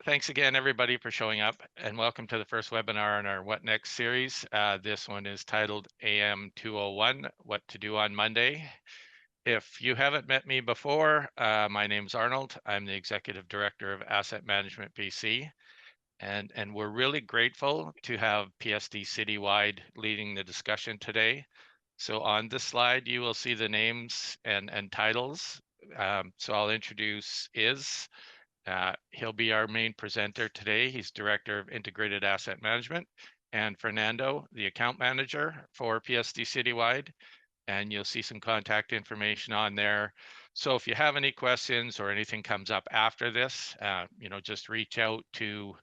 Thanks again, everybody, for showing up, and welcome to the first webinar in our What Next series. This one is titled AM201, What to Do on Monday. If you haven't met me before, my name's Arnold. I'm the Executive Director of Asset Management BC, and we're really grateful to have PSD Citywide leading the discussion today. So on this slide, you will see the names and titles. So I'll introduce he'll be our main presenter today. He's Director of Integrated Asset Management, and Fernando, the Account Manager for PSD Citywide. And you'll see some contact information on there. So if you have any questions or anything comes up after this, just reach out to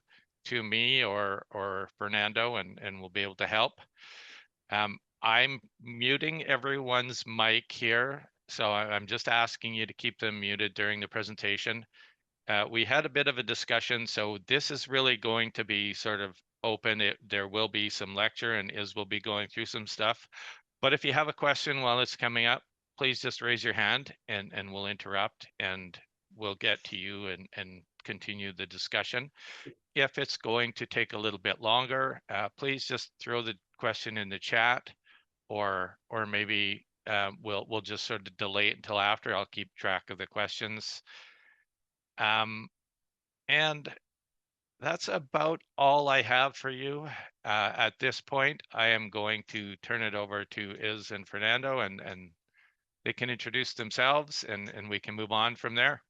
me or Fernando, and we'll be able to help. I'm muting everyone's mic here, so I'm just asking you to keep them muted during the presentation. We had a bit of a discussion, so this is really going to be sort of open. There will be some lecture, and will be going through some stuff. But if you have a question while it's coming up, please just raise your hand and we'll interrupt and we'll get to you and continue the discussion. If it's going to take a little bit longer, please just throw the question in the chat, or maybe we'll just sort of delay it until after. I'll keep track of the questions. And that's about all I have for you. At this point, I am going to turn it over to Iz and Fernando, and they can introduce themselves, and we can move on from there.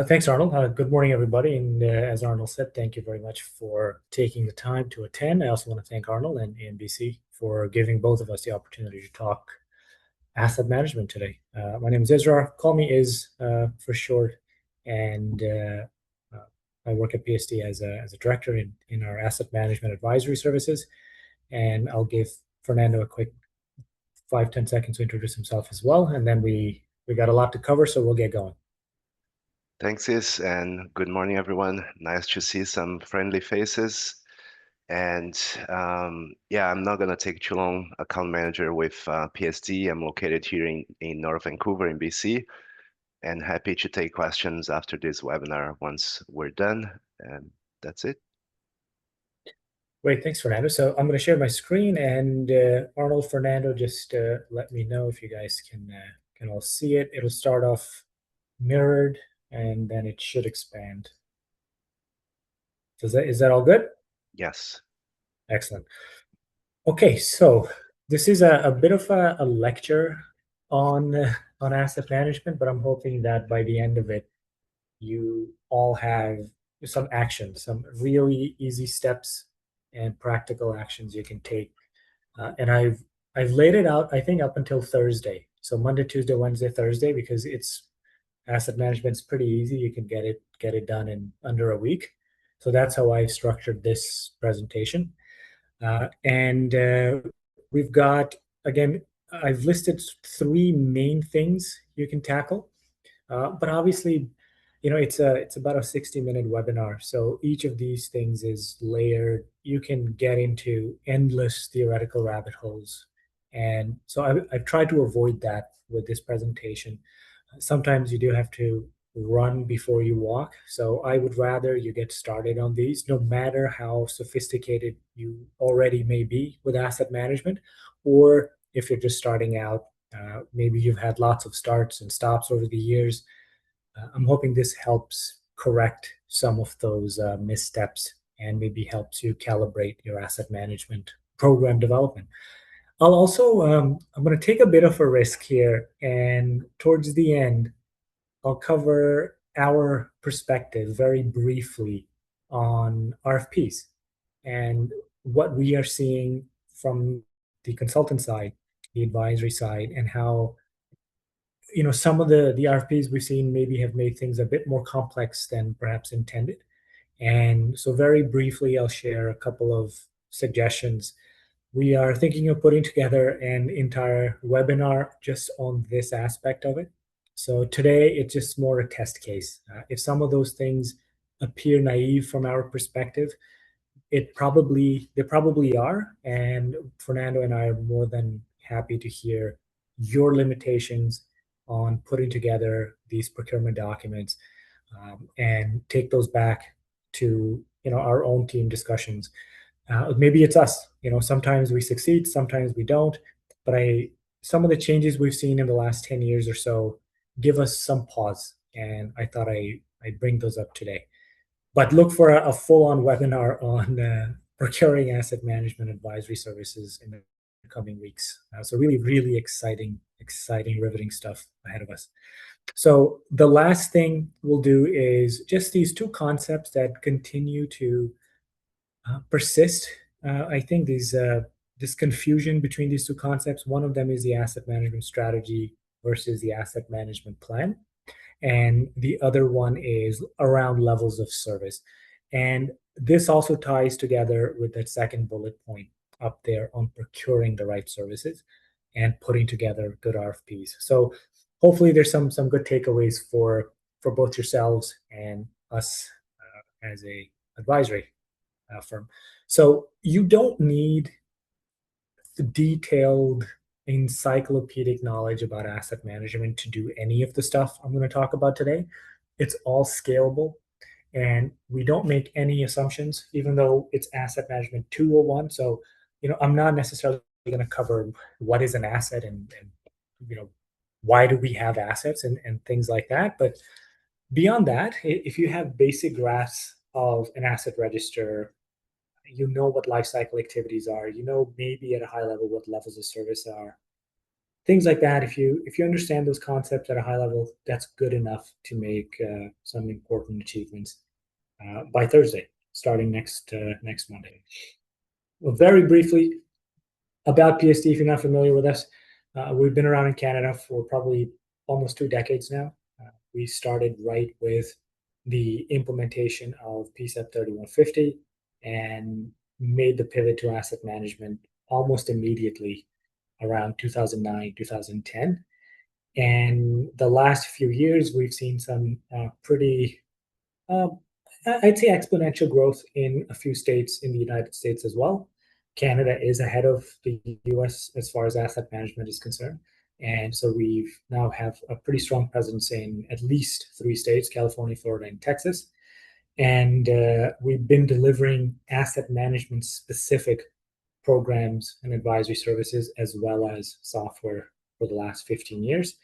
Thanks, Arnold. Good morning, everybody. And as Arnold said, thank you very much for taking the time to attend. I also want to thank Arnold and AMBC for giving both of us the opportunity to talk asset management today. My name is Isra. Call me Iz for short. And I work at PSD as a director in our asset management advisory services. And I'll give Fernando a quick 5-10 seconds to introduce himself as well. And then we got a lot to cover, so we'll get going. Thanks, Is, and good morning, everyone. Nice to see some friendly faces. And yeah, I'm not going to take too long. Account manager with PSD. I'm located here in North Vancouver in BC, and happy to take questions after this webinar once we're done. And that's it. Great, thanks, Fernando. So I'm going to share my screen, and Arnold, Fernando, just let me know if you guys can all see it. It'll start off mirrored, and then it should expand. Is that all good? Yes. Excellent. Okay, so this is a bit of a lecture on asset management, but I'm hoping that by the end of it, you all have some action, some really easy steps and practical actions you can take. And I've laid it out, I think, up until Thursday. So Monday, Tuesday, Wednesday, Thursday, because asset management's pretty easy. You can get it done in under a week. So that's how I structured this presentation. And we've got, again, I've listed 3 main things you can tackle. But obviously, it's about a 60-minute webinar. So each of these things is layered. You can get into endless theoretical rabbit holes. And so I've tried to avoid that with this presentation. Sometimes you do have to run before you walk. So I would rather you get started on these, no matter how sophisticated you already may be with asset management, or if you're just starting out, maybe you've had lots of starts and stops over the years. I'm hoping this helps correct some of those missteps and maybe helps you calibrate your asset management program development. I'll also, I'm going to take a bit of a risk here, and towards the end, I'll cover our perspective very briefly on RFPs and what we are seeing from the consultant side, the advisory side, and how some of the RFPs we've seen maybe have made things a bit more complex than perhaps intended. And so very briefly, I'll share a couple of suggestions. We are thinking of putting together an entire webinar just on this aspect of it. So today, it's just more a test case. If some of those things appear naive from our perspective, they probably are. And Fernando and I are more than happy to hear your limitations on putting together these procurement documents. and take those back to our own team discussions. Maybe it's us. Sometimes we succeed, sometimes we don't. But some of the changes we've seen in the last 10 years or so give us some pause, and I thought I'd bring those up today. But look for a full-on webinar on procuring asset management advisory services in the coming weeks. So really, really exciting, riveting stuff ahead of us. So the last thing we'll do is just these two concepts that continue to persist. I think this confusion between these two concepts. One of them is the asset management strategy versus the asset management plan. And the other one is around levels of service. And this also ties together with that second bullet point up there on procuring the right services and putting together good RFPs. So hopefully there's some good takeaways for both yourselves and us as a advisory firm. So you don't need the detailed encyclopedic knowledge about asset management to do any of the stuff I'm going to talk about today. It's all scalable, and we don't make any assumptions, even though it's asset management 201. So, I'm not necessarily going to cover what is an asset and why do we have assets and things like that. But beyond that, if you have basic grasp of an asset register, what life cycle activities are, maybe at a high level what levels of service are, things like that. If you understand those concepts at a high level, that's good enough to make some important achievements by Thursday, starting next Monday. Well, very briefly about PST, if you're not familiar with us, we've been around in Canada for probably almost 2 decades now. We started right with the implementation of PSEP 3150 and made the pivot to asset management almost immediately around 2009, 2010. And the last few years, we've seen some pretty, I'd say, exponential growth in a few states in the United States as well. Canada is ahead of the US as far as asset management is concerned. And so we've now have a pretty strong presence in at least 3 states, California, Florida, and Texas. And we've been delivering asset management specific programs and advisory services as well as software for the last 15 years.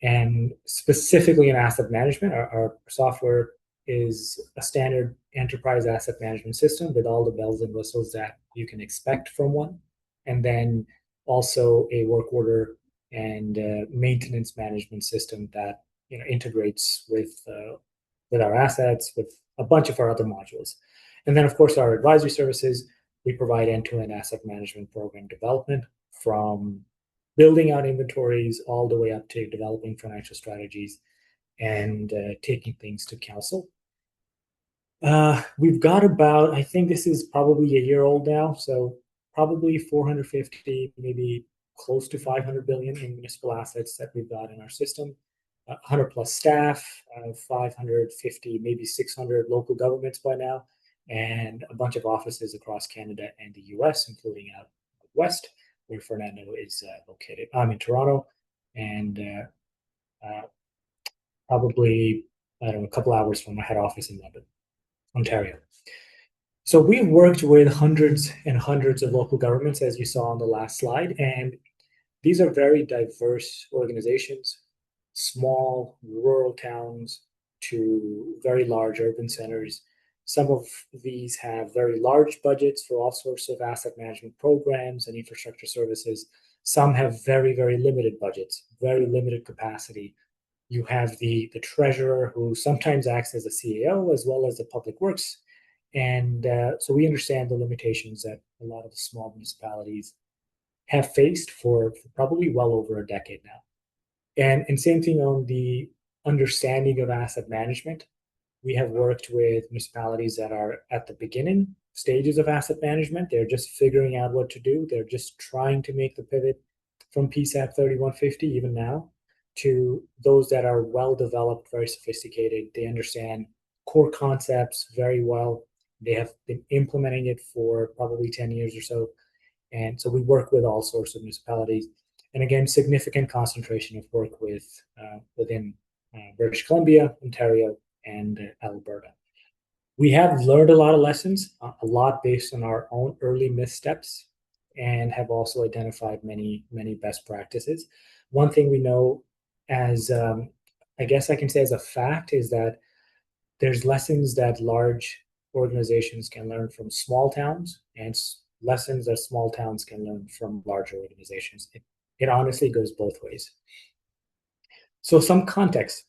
And specifically in asset management, our software is a standard enterprise asset management system with all the bells and whistles that you can expect from one. And then also a work order and maintenance management system that integrates with our assets, with a bunch of our other modules. And then, of course, our advisory services, we provide end-to-end asset management program development, from building out inventories all the way up to developing financial strategies and taking things to council. We've got about, I think this is probably a year old now, so probably 450, maybe close to 500 billion in municipal assets that we've got in our system. 100 plus staff, 550, maybe 600 local governments by now, and a bunch of offices across Canada and the US, including out west, where Fernando is located. I'm in Toronto, and probably, a couple hours from my head office in London, Ontario. So we've worked with hundreds and hundreds of local governments, as you saw on the last slide, and these are very diverse organizations, small rural towns to very large urban centers. Some of these have very large budgets for all sorts of asset management programs and infrastructure services. Some have very, very limited budgets, very limited capacity. You have the treasurer, who sometimes acts as a CEO as well as the public works. And so we understand the limitations that a lot of the small municipalities have faced for probably well over a decade now. And same thing on the understanding of asset management. We have worked with municipalities that are at the beginning stages of asset management. They're just figuring out what to do. They're just trying to make the pivot from PSAP 3150 even now to those that are well developed, very sophisticated. They understand core concepts very well. They have been implementing it for probably 10 years or so. And so we work with all sorts of municipalities. And again, significant concentration of work within British Columbia, Ontario, and Alberta. We have learned a lot of lessons, a lot based on our own early missteps, and have also identified many, many best practices. One thing we know as, I guess I can say as a fact, is that there's lessons that large organizations can learn from small towns, and lessons that small towns can learn from larger organizations. It honestly goes both ways. So some context.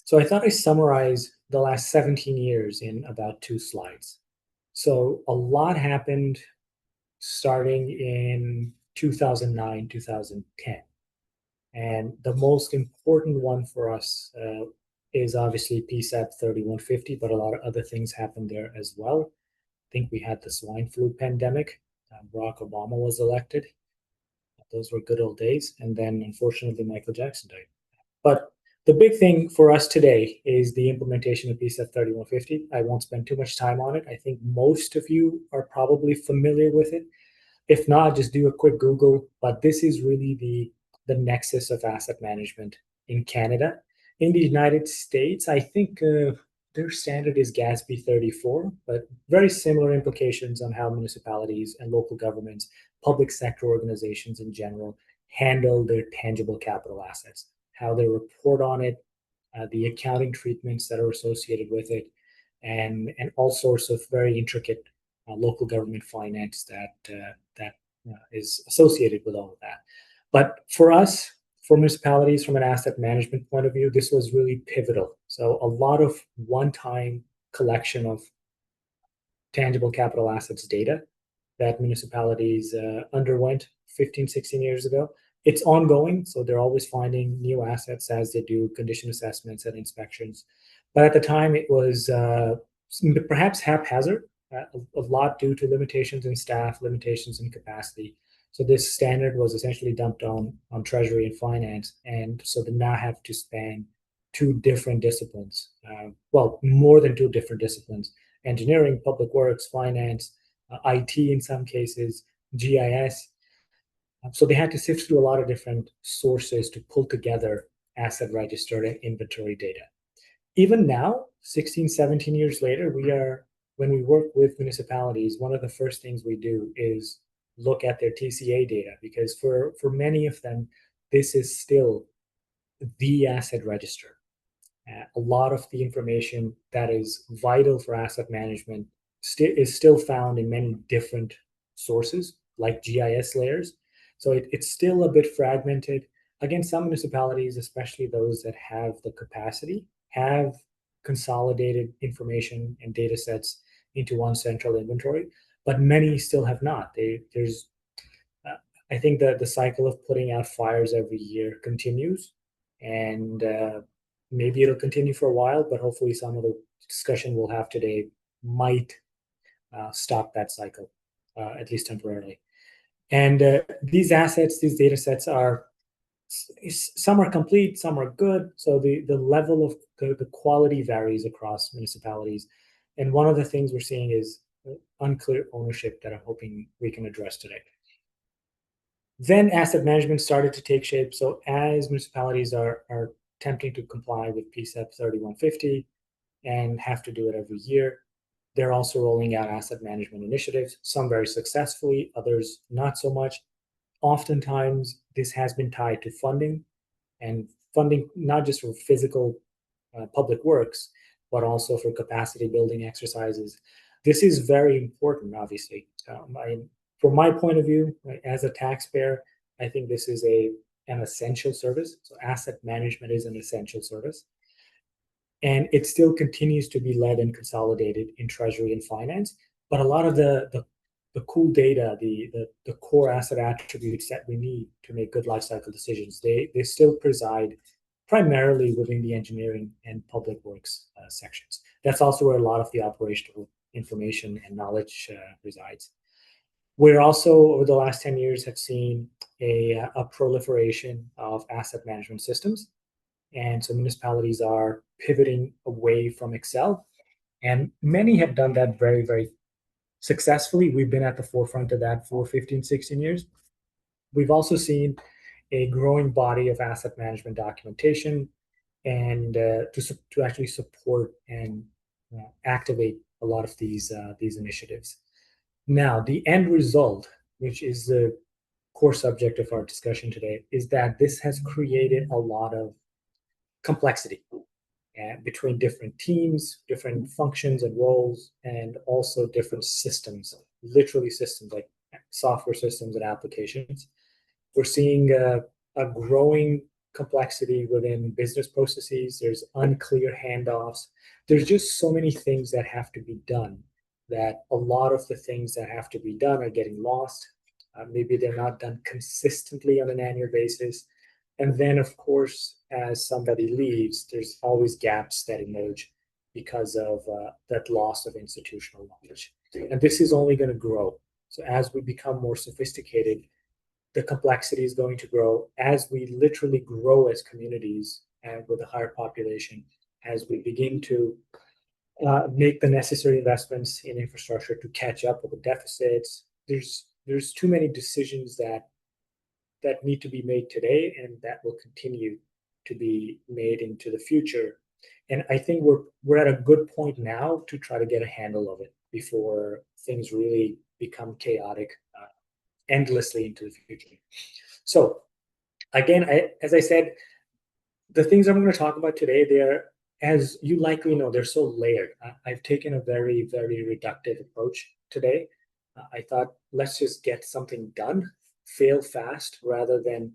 So I thought I'd summarize the last 17 years in about 2 slides. So a lot happened starting in 2009, 2010. And the most important one for us is obviously PSAP 3150, but a lot of other things happened there as well. I think we had the swine flu pandemic. Barack Obama was elected. Those were good old days. And then unfortunately, Michael Jackson died. But the big thing for us today is the implementation of PSAP 3150. I won't spend too much time on it. I think most of you are probably familiar with it. If not, just do a quick Google. But this is really the nexus of asset management in Canada. In the United States, I think their standard is GASB 34, but very similar implications on how municipalities and local governments, public sector organizations in general, handle their tangible capital assets, how they report on it, the accounting treatments that are associated with it, and all sorts of very intricate local government finance that is associated with all of that. But for us, for municipalities, from an asset management point of view, this was really pivotal. So a lot of one-time collection of tangible capital assets data that municipalities underwent 15, 16 years ago. It's ongoing, so they're always finding new assets as they do condition assessments and inspections. But at the time, it was perhaps haphazard, a lot due to limitations in staff, limitations in capacity. So this standard was essentially dumped on Treasury and Finance, and so they now have to span 2 different disciplines. Well, more than 2 different disciplines: engineering, public works, finance, IT in some cases, GIS. So they had to sift through a lot of different sources to pull together asset register and inventory data. Even now, 16, 17 years later, when we work with municipalities, one of the first things we do is look at their TCA data, because for many of them, this is still the asset register. A lot of the information that is vital for asset management is still found in many different sources, like GIS layers. So it's still a bit fragmented. Again, some municipalities, especially those that have the capacity, have consolidated information and data sets into one central inventory, but many still have not. I think that the cycle of putting out fires every year continues, and maybe it'll continue for a while, but hopefully some of the discussion we'll have today might stop that cycle, at least temporarily. And these assets, these data sets are, some are complete, some are good. So the level of the quality varies across municipalities. And one of the things we're seeing is unclear ownership that I'm hoping we can address today. Then asset management started to take shape. So as municipalities are attempting to comply with PSAP 3150 and have to do it every year, they're also rolling out asset management initiatives, some very successfully, others not so much. Oftentimes, this has been tied to funding, and funding not just for physical public works, but also for capacity building exercises. This is very important, obviously. From my point of view, right, as a taxpayer, I think this is an essential service. So asset management is an essential service. And it still continues to be led and consolidated in Treasury and Finance. But a lot of the cool data, the core asset attributes that we need to make good lifecycle decisions, they still preside primarily within the engineering and public works sections. That's also where a lot of the operational information and knowledge resides. We're also, over the last 10 years, have seen a proliferation of asset management systems. And so municipalities are pivoting away from Excel. And many have done that very, very successfully. We've been at the forefront of that for 15, 16 years. We've also seen a growing body of asset management documentation and to actually support and activate a lot of these initiatives. Now, the end result, which is the core subject of our discussion today, is that this has created a lot of complexity between different teams, different functions and roles, and also different systems, literally systems like software systems and applications. We're seeing a growing complexity within business processes. There's unclear handoffs. There's just so many things that have to be done that a lot of the things that have to be done are getting lost. Maybe they're not done consistently on an annual basis. And then, of course, as somebody leaves, there's always gaps that emerge because of that loss of institutional knowledge. And this is only going to grow. So as we become more sophisticated, the complexity is going to grow as we literally grow as communities and with a higher population, as we begin to make the necessary investments in infrastructure to catch up with the deficits. There's too many decisions that need to be made today and that will continue to be made into the future. And I think we're at a good point now to try to get a handle of it before things really become chaotic endlessly into the future. So again, as I said, the things I'm going to talk about today, they're, as you likely know, they're so layered. I've taken a very, very reductive approach today. I thought, let's just get something done, fail fast, rather than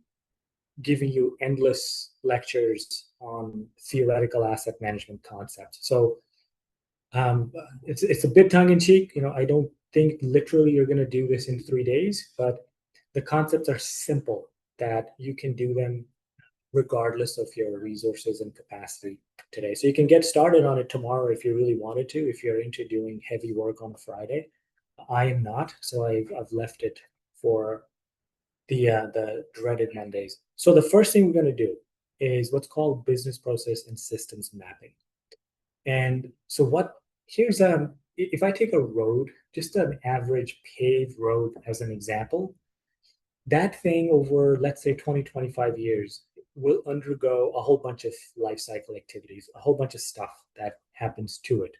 giving you endless lectures on theoretical asset management concepts. So it's a bit tongue-in-cheek. I don't think literally you're going to do this in 3 days, but the concepts are simple, that you can do them regardless of your resources and capacity today. So you can get started on it tomorrow if you really wanted to, if you're into doing heavy work on a Friday. I am not, so I've left it for the dreaded Mondays. So the first thing we're going to do is what's called business process and systems mapping. And so here's if I take a road, just an average paved road as an example, that thing over, let's say, 20-25 years will undergo a whole bunch of life cycle activities, a whole bunch of stuff that happens to it.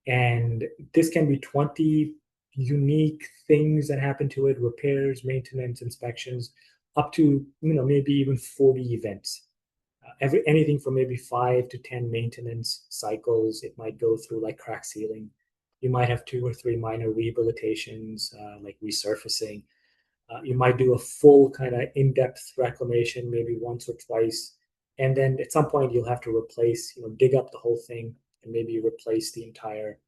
And this can be 20 unique things that happen to it: repairs, maintenance, inspections, up to maybe even 40 events. Anything from maybe 5 to 10 maintenance cycles. It might go through, like crack sealing. You might have 2 or 3 minor rehabilitations, like resurfacing. You might do a full kind of in-depth reclamation, maybe once or twice. And then at some point you'll have to replace, dig up the whole thing and maybe replace the entire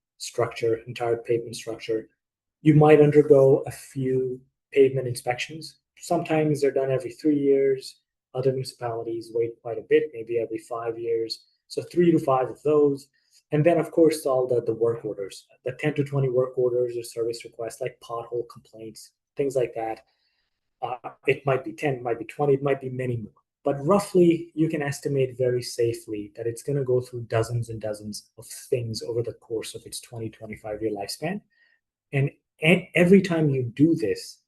pavement structure. You might undergo a few pavement inspections. Sometimes they're done every 3 years. Other municipalities wait quite a bit, maybe every 5 years. So 3 to 5 of those. And then, of course, all the work orders, the 10 to 20 work orders or service requests, like pothole complaints, things like that. It might be 10, it might be 20, it might be many more. But roughly, you can estimate very safely that it's going to go through dozens and dozens of things over the course of its 20-25 year lifespan. And every time you do this,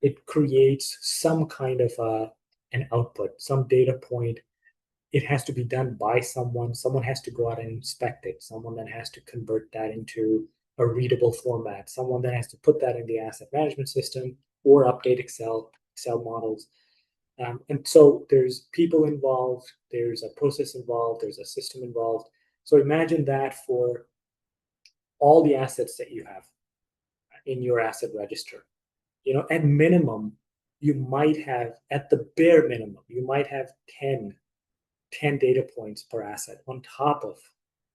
it creates some kind of an output, some data point. It has to be done by someone. Someone has to go out and inspect it. Someone then has to convert that into a readable format. Someone then has to put that in the asset management system or update Excel models. And so there's people involved, there's a process involved, there's a system involved. So imagine that for all the assets that you have in your asset register. At minimum, you might have, at the bare minimum, you might have 10 data points per asset on top of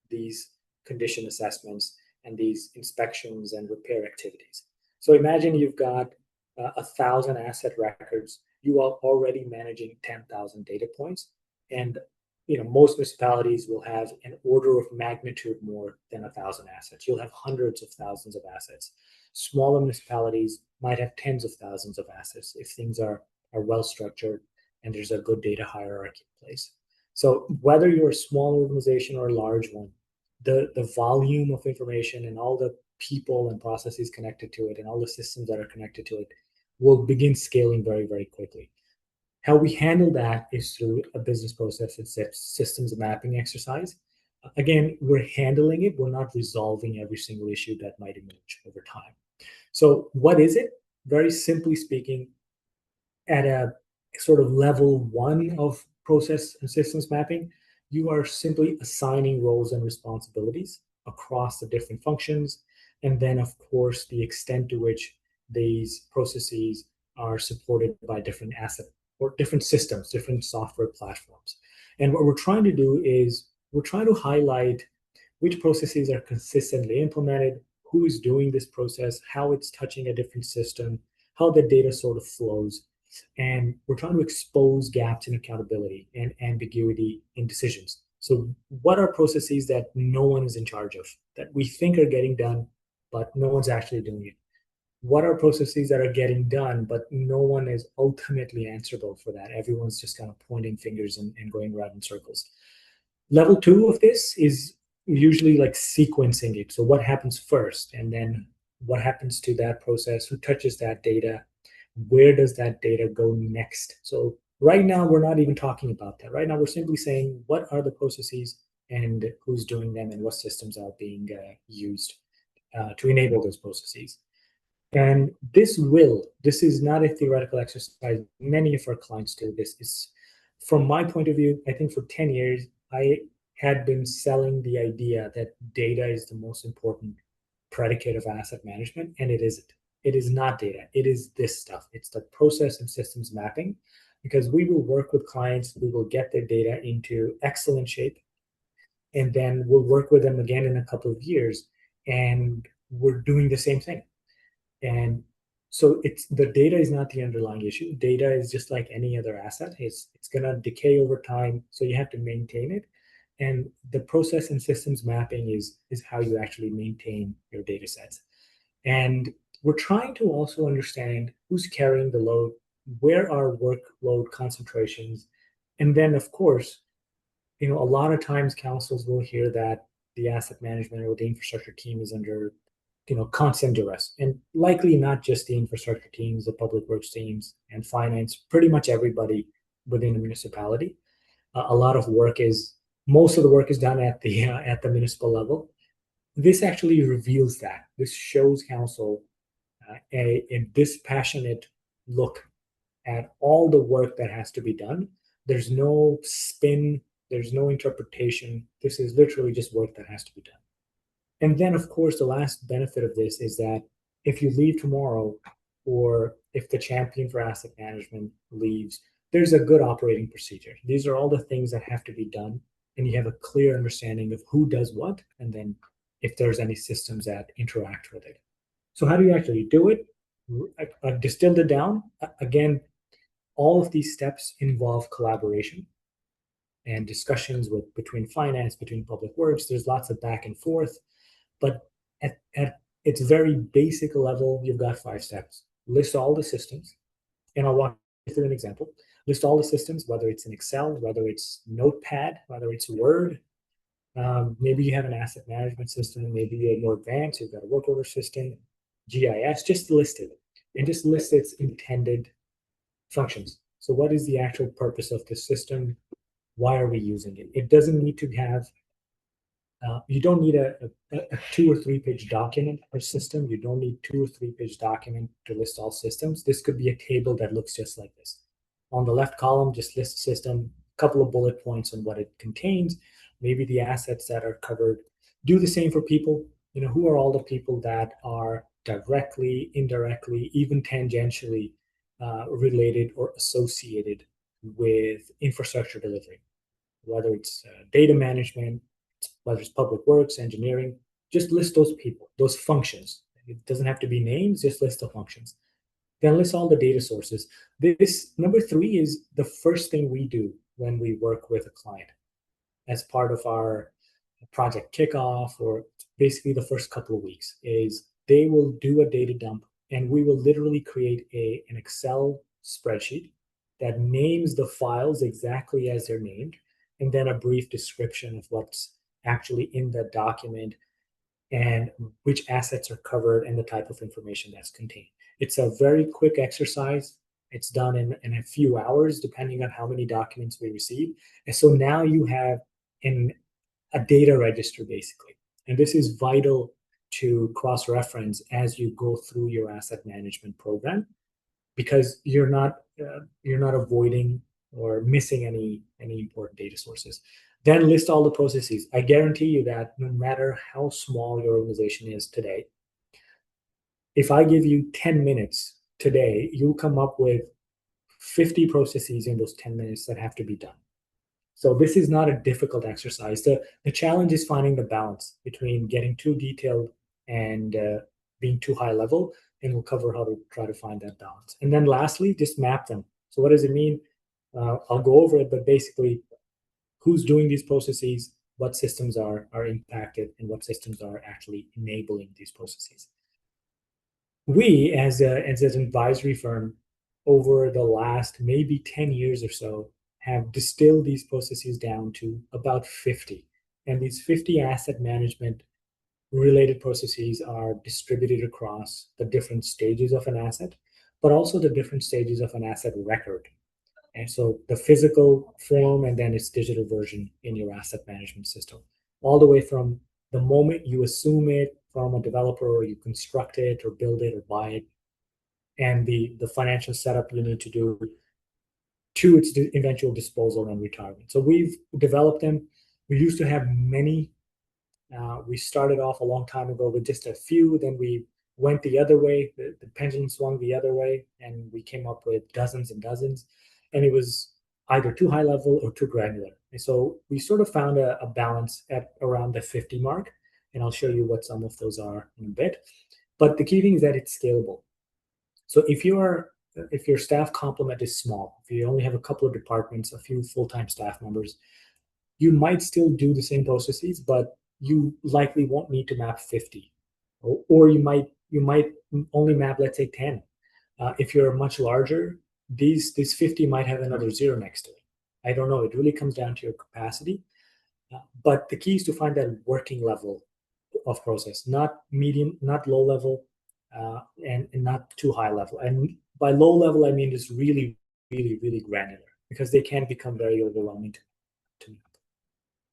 these condition assessments and these inspections and repair activities. So imagine you've got 1,000 asset records. You are already managing 10,000 data points. And most municipalities will have an order of magnitude more than 1,000 assets. You'll have hundreds of thousands of assets. Smaller municipalities might have tens of thousands of assets if things are well structured and there's a good data hierarchy in place. So whether you're a small organization or a large one, the volume of information and all the people and processes connected to it and all the systems that are connected to it will begin scaling very, very quickly. How we handle that is through a business process and systems mapping exercise. Again, we're handling it. We're not resolving every single issue that might emerge over time. So what is it? Very simply speaking, at a sort of level one of process and systems mapping, you are simply assigning roles and responsibilities across the different functions. And then, of course, the extent to which these processes are supported by different asset or different systems, different software platforms. And what we're trying to do is we're trying to highlight which processes are consistently implemented, who is doing this process, how it's touching a different system, how the data sort of flows. And we're trying to expose gaps in accountability and ambiguity in decisions. So, what are processes that no one is in charge of, that we think are getting done, but no one's actually doing it? What are processes that are getting done, but no one is ultimately answerable for that? Everyone's just kind of pointing fingers and going around in circles. Level two of this is usually like sequencing it. So what happens first, and then what happens to that process, who touches that data, where does that data go next? So right now, we're not even talking about that. Right now, we're simply saying what are the processes and who's doing them and what systems are being used to enable those processes. And this is not a theoretical exercise. Many of our clients do this. Is from my point of view, I think for 10 years, I had been selling the idea that data is the most important predicate of asset management, and it isn't. It is not data. It is this stuff. It's the process and systems mapping, because we will work with clients, we will get their data into excellent shape, and then we'll work with them again in a couple of years, and we're doing the same thing. And so it's the data is not the underlying issue. Data is just like any other asset. It's gonna decay over time, so you have to maintain it. And the process and systems mapping is how you actually maintain your data sets. And we're trying to also understand who's carrying the load, where are workload concentrations, and then of course, a lot of times councils will hear that the asset management or the infrastructure team is under constant duress, and likely not just the infrastructure teams, the public works teams, and finance. Pretty much everybody within a municipality. A lot of work is most of the work is done at the municipal level. This actually reveals that. This shows council a dispassionate look at all the work that has to be done. There's no spin. There's no interpretation. This is literally just work that has to be done. And then, of course, the last benefit of this is that if you leave tomorrow, or if the champion for asset management leaves, there's a good operating procedure. These are all the things that have to be done, and you have a clear understanding of who does what, and then if there's any systems that interact with it. So how do you actually do it? I've distilled it down. Again, all of these steps involve collaboration and discussions between finance, between public works. There's lots of back and forth. But at its very basic level, you've got 5 steps. List all the systems, and I'll walk you through an example. List all the systems, whether it's in Excel, whether it's Notepad, whether it's Word. Maybe you have an asset management system, maybe you're more advanced, you've got a work order system, GIS, just list it. And just list its intended functions. So what is the actual purpose of the system? Why are we using it? It doesn't need to have you don't need a 2 or 3 page document per system. You don't need 2 or 3 page document to list all systems. This could be a table that looks just like this. On the left column, just list the system, a couple of bullet points on what it contains, maybe the assets that are covered. Do the same for people. Who are all the people that are directly, indirectly, even tangentially related or associated with infrastructure delivery, whether it's data management, whether it's public works, engineering. Just list those people, those functions. It doesn't have to be names, just list the functions. Then list all the data sources. This number 3 is the first thing we do when we work with a client as part of our project kickoff, or basically the first couple of weeks, is they will do a data dump, and we will literally create an Excel spreadsheet that names the files exactly as they're named, and then a brief description of what's actually in that document and which assets are covered and the type of information that's contained. It's a very quick exercise. It's done in a few hours, depending on how many documents we receive. And so now you have a data register, basically. And this is vital to cross-reference as you go through your asset management program, because you're not avoiding or missing any important data sources. Then list all the processes. I guarantee you that no matter how small your organization is today, if I give you 10 minutes today, you'll come up with 50 processes in those 10 minutes that have to be done. So this is not a difficult exercise. The challenge is finding the balance between getting too detailed and being too high level, and we'll cover how to try to find that balance. And then lastly, just map them. So what does it mean? I'll go over it, but basically, who's doing these processes, what systems are impacted, and what systems are actually enabling these processes. We, as an advisory firm, over the last maybe 10 years or so, have distilled these processes down to about 50. And these 50 asset management related processes are distributed across the different stages of an asset, but also the different stages of an asset record. And so the physical form and then its digital version in your asset management system, all the way from the moment you assume it from a developer, or you construct it or build it or buy it, and the financial setup you need to do to its eventual disposal and retirement. So we've developed them. We used to have many. We started off a long time ago with just a few. Then we went the other way. The pendulum swung the other way, and we came up with dozens and dozens. And it was either too high level or too granular. And so we sort of found a balance at around the 50 mark. And I'll show you what some of those are in a bit. But the key thing is that it's scalable. So if your staff complement is small, if you only have a couple of departments, a few full-time staff members, you might still do the same processes, but you likely won't need to map 50, or you might only map, let's say, 10. If you're much larger, these 50 might have another zero next to it. I don't know. It really comes down to your capacity. But the key is to find that working level of process, not medium, not low level, and not too high level. And by low level, I mean just really, really, really granular, because they can become very overwhelming to map.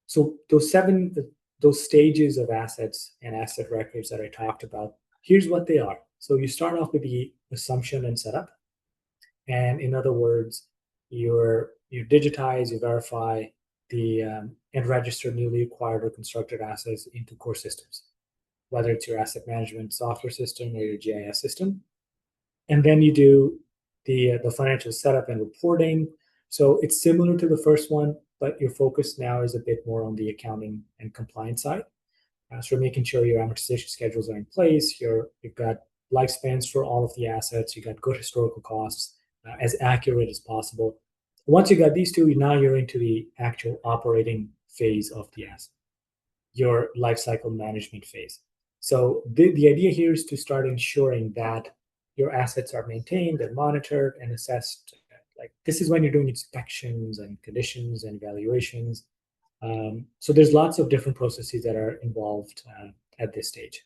So those stages of assets and asset records that I talked about, here's what they are. So you start off with the assumption and setup. And in other words, you digitize, you verify and register newly acquired or constructed assets into core systems, whether it's your asset management software system or your GIS system. And then you do the financial setup and reporting. So it's similar to the first one, but your focus now is a bit more on the accounting and compliance side. So making sure your amortization schedules are in place, you've got lifespans for all of the assets, you got good historical costs, as accurate as possible. Once you got these two, now you're into the actual operating phase of the asset, your lifecycle management phase. So the idea here is to start ensuring that your assets are maintained and monitored and assessed. Like, this is when you're doing inspections and conditions and evaluations. So there's lots of different processes that are involved at this stage.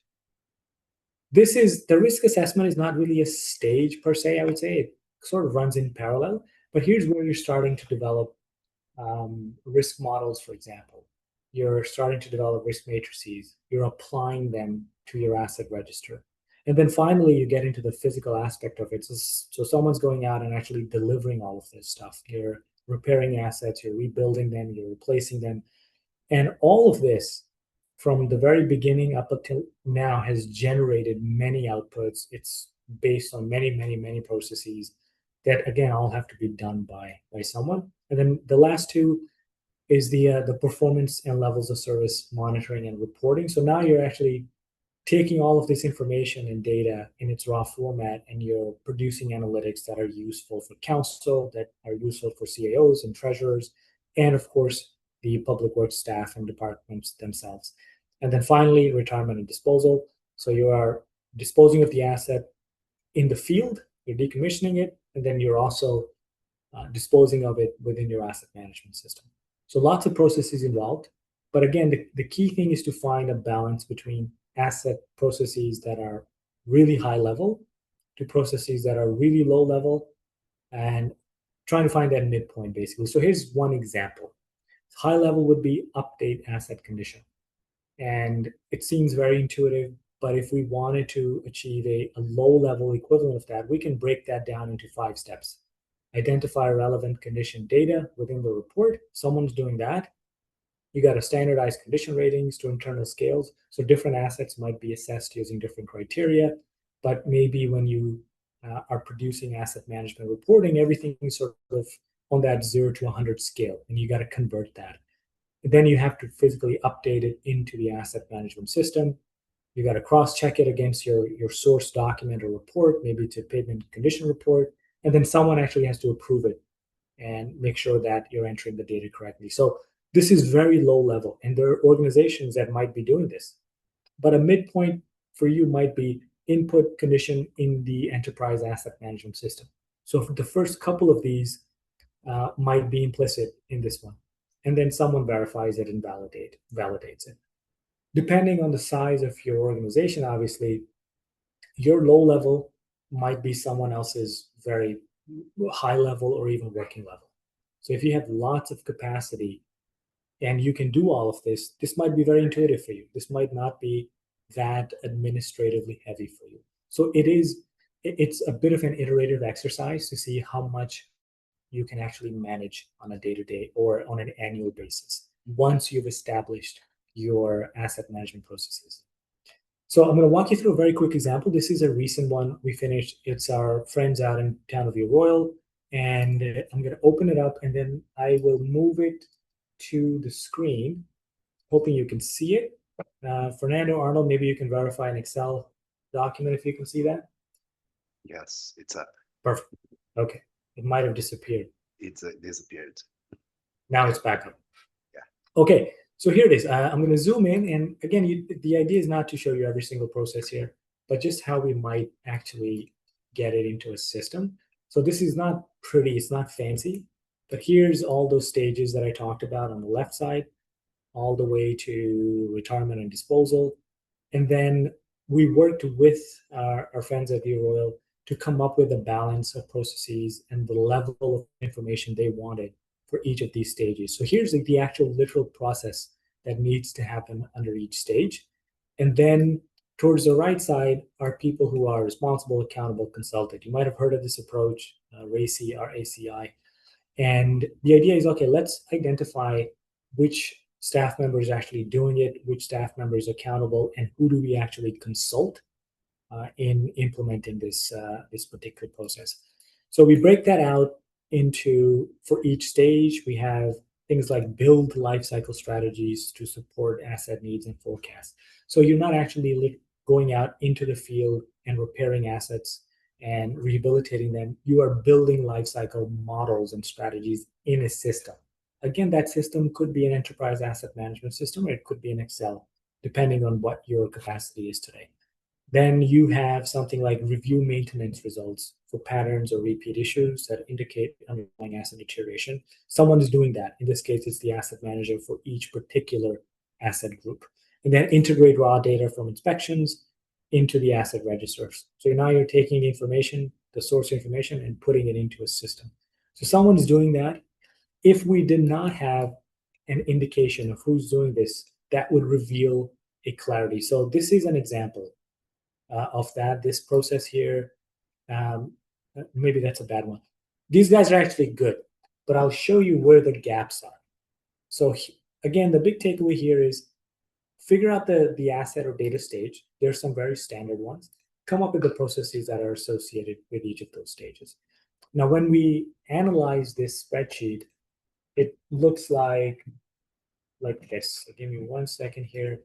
The risk assessment is not really a stage per se, I would say. It sort of runs in parallel, but here's where you're starting to develop risk models, for example. You're starting to develop risk matrices. You're applying them to your asset register. And then finally, you get into the physical aspect of it. So someone's going out and actually delivering all of this stuff. You're repairing assets, you're rebuilding them, you're replacing them. And all of this, from the very beginning up until now, has generated many outputs. It's based on many, many, many processes that, again, all have to be done by someone. And then the last two is the performance and levels of service monitoring and reporting. So now you're actually taking all of this information and data in its raw format, and you're producing analytics that are useful for council, that are useful for CAOs and treasurers, and of course, the public works staff and departments themselves. And then finally, retirement and disposal. So you are disposing of the asset in the field, you're decommissioning it, and then you're also disposing of it within your asset management system. So lots of processes involved. But again, the key thing is to find a balance between asset processes that are really high level to processes that are really low level, and trying to find that midpoint, basically. So here's one example. High level would be update asset condition. And it seems very intuitive, but if we wanted to achieve a low level equivalent of that, we can break that down into 5 steps. Identify relevant condition data within the report. Someone's doing that. You got to standardize condition ratings to internal scales. So different assets might be assessed using different criteria, but maybe when you are producing asset management reporting, everything is sort of on that 0 to 100 scale, and you got to convert that. Then you have to physically update it into the asset management system. You got to cross-check it against your source document or report, maybe it's a payment condition report, and then someone actually has to approve it and make sure that you're entering the data correctly. So this is very low level, and there are organizations that might be doing this. But a midpoint for you might be input condition in the enterprise asset management system. So for the first couple of these might be implicit in this one. And then someone verifies it and validates it. Depending on the size of your organization, obviously, your low level might be someone else's very high level or even working level. So if you have lots of capacity and you can do all of this, this might be very intuitive for you. This might not be that administratively heavy for you. So it's a bit of an iterative exercise to see how much you can actually manage on a day-to-day or on an annual basis once you've established your asset management processes. So I'm going to walk you through a very quick example. This is a recent one we finished. It's our friends out in Town of View Royal, and I'm going to open it up, and then I will move it to the screen, hoping you can see it. Fernando, Arnold, maybe you can verify an Excel document if you can see that. Yes, it's up. Perfect. Okay. It might have disappeared. It's disappeared. Now it's back up. Yeah. Okay, so here it is. I'm going to zoom in, and again, the idea is not to show you every single process here, but just how we might actually get it into a system. So this is not pretty, it's not fancy, but here's all those stages that I talked about on the left side, all the way to retirement and disposal. And then we worked with our friends at View Royal to come up with a balance of processes and the level of information they wanted for each of these stages. So here's the actual literal process that needs to happen under each stage. And then towards the right side are people who are responsible, accountable, consulted. You might have heard of this approach, RACI, R-A-C-I. And the idea is, okay, let's identify which staff member is actually doing it, which staff member is accountable, and who do we actually consult in implementing this particular process. So we break that out into, for each stage, we have things like build lifecycle strategies to support asset needs and forecasts. So you're not actually going out into the field and repairing assets and rehabilitating them. You are building lifecycle models and strategies in a system. Again, that system could be an enterprise asset management system, or it could be an Excel, depending on what your capacity is today. Then you have something like review maintenance results for patterns or repeat issues that indicate underlying asset deterioration. Someone is doing that. In this case, it's the asset manager for each particular asset group. And then integrate raw data from inspections into the asset registers. So now you're taking the information, the source information, and putting it into a system. So someone is doing that. If we did not have an indication of who's doing this, that would reveal a clarity. So this is an example of that. This process here, maybe that's a bad one. These guys are actually good, but I'll show you where the gaps are. So again, the big takeaway here is figure out the asset or data stage. There's some very standard ones. Come up with the processes that are associated with each of those stages. Now, when we analyze this spreadsheet, it looks like this. So give me 1 second here.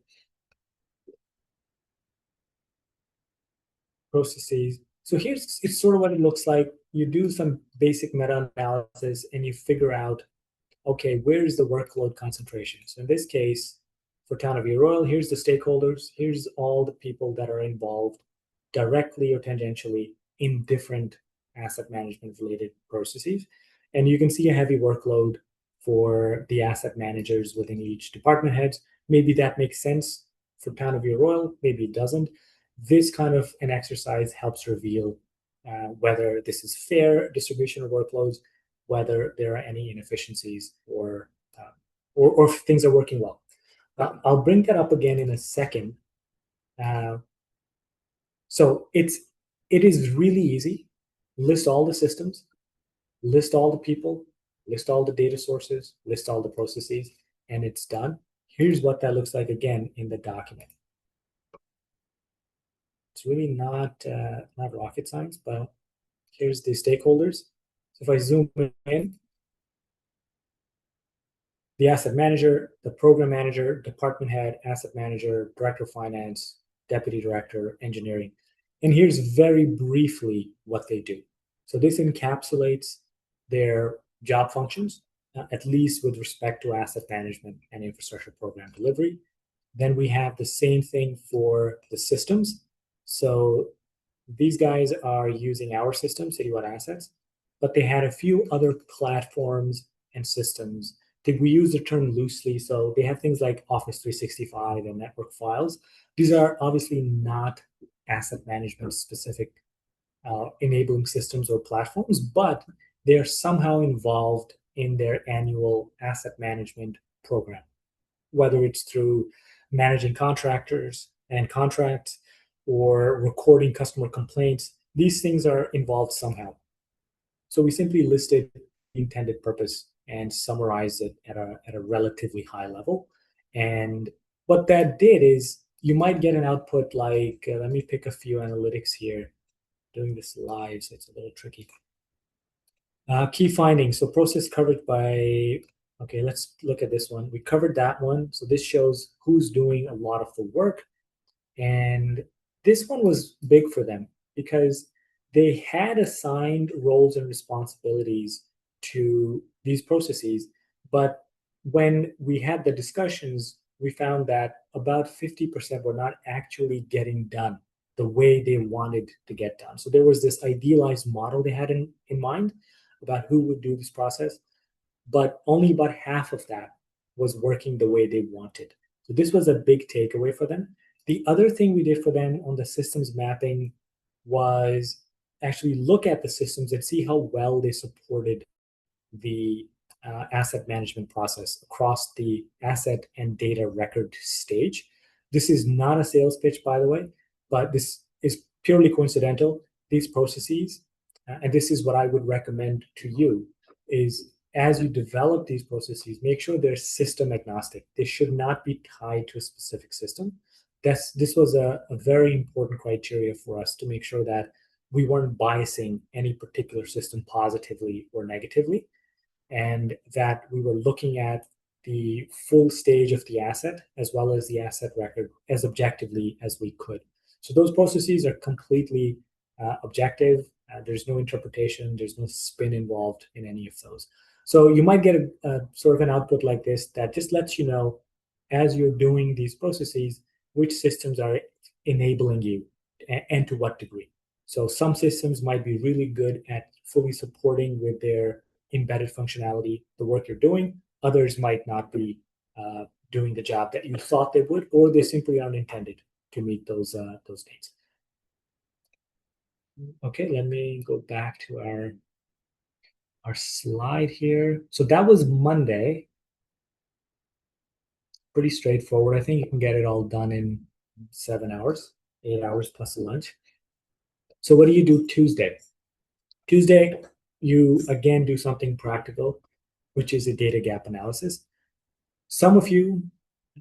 Processes. So here's it's sort of what it looks like. You do some basic meta-analysis and you figure out, okay, where is the workload concentration? So in this case, for Town of View Royal, here's the stakeholders. Here's all the people that are involved directly or tangentially in different asset management related processes. And you can see a heavy workload for the asset managers within each department heads. Maybe that makes sense for Town of View Royal, maybe it doesn't. This kind of an exercise helps reveal whether this is fair distribution of workloads, whether there are any inefficiencies, or if things are working well. I'll bring that up again in a second. So it is really easy. List all the systems, list all the people, list all the data sources, list all the processes, and it's done. Here's what that looks like again in the document. It's really not rocket science, but here's the stakeholders. So if I zoom in, the asset manager, the program manager, department head, asset manager, director of finance, deputy director, engineering. And here's very briefly what they do. So this encapsulates their job functions, at least with respect to asset management and infrastructure program delivery. Then we have the same thing for the systems. So these guys are using our system, Citywide Assets, but they had a few other platforms and systems. We use the term loosely, so they have things like Office 365 and network files. These are obviously not asset management specific enabling systems or platforms, but they're somehow involved in their annual asset management program, whether it's through managing contractors and contracts or recording customer complaints. These things are involved somehow. So we simply listed the intended purpose and summarized it at a relatively high level. And what that did is you might get an output like, let me pick a few analytics here. Doing this live, so it's a little tricky. Key findings. So process coverage by, okay, let's look at this one. We covered that one. So this shows who's doing a lot of the work. And this one was big for them because they had assigned roles and responsibilities to these processes. But when we had the discussions, we found that about 50% were not actually getting done the way they wanted to get done. So there was this idealized model they had in mind about who would do this process, but only about half of that was working the way they wanted. So this was a big takeaway for them. The other thing we did for them on the systems mapping was actually look at the systems and see how well they supported the asset management process across the asset and data record stage. This is not a sales pitch, by the way, but this is purely coincidental. These processes, and this is what I would recommend to you, is as you develop these processes, make sure they're system agnostic. They should not be tied to a specific system. This was a very important criteria for us to make sure that we weren't biasing any particular system positively or negatively, and that we were looking at the full stage of the asset as well as the asset record as objectively as we could. So those processes are completely objective. There's no interpretation. There's no spin involved in any of those. So you might get a sort of an output like this that just lets you know, as you're doing these processes, which systems are enabling you and to what degree. So some systems might be really good at fully supporting with their embedded functionality the work you're doing. Others might not be doing the job that you thought they would, or they simply aren't intended to meet those needs. Okay, let me go back to our slide here. So that was Monday. Pretty straightforward. I think you can get it all done in 7 hours, 8 hours plus a lunch. So what do you do Tuesday? Tuesday, you again do something practical, which is a data gap analysis. Some of you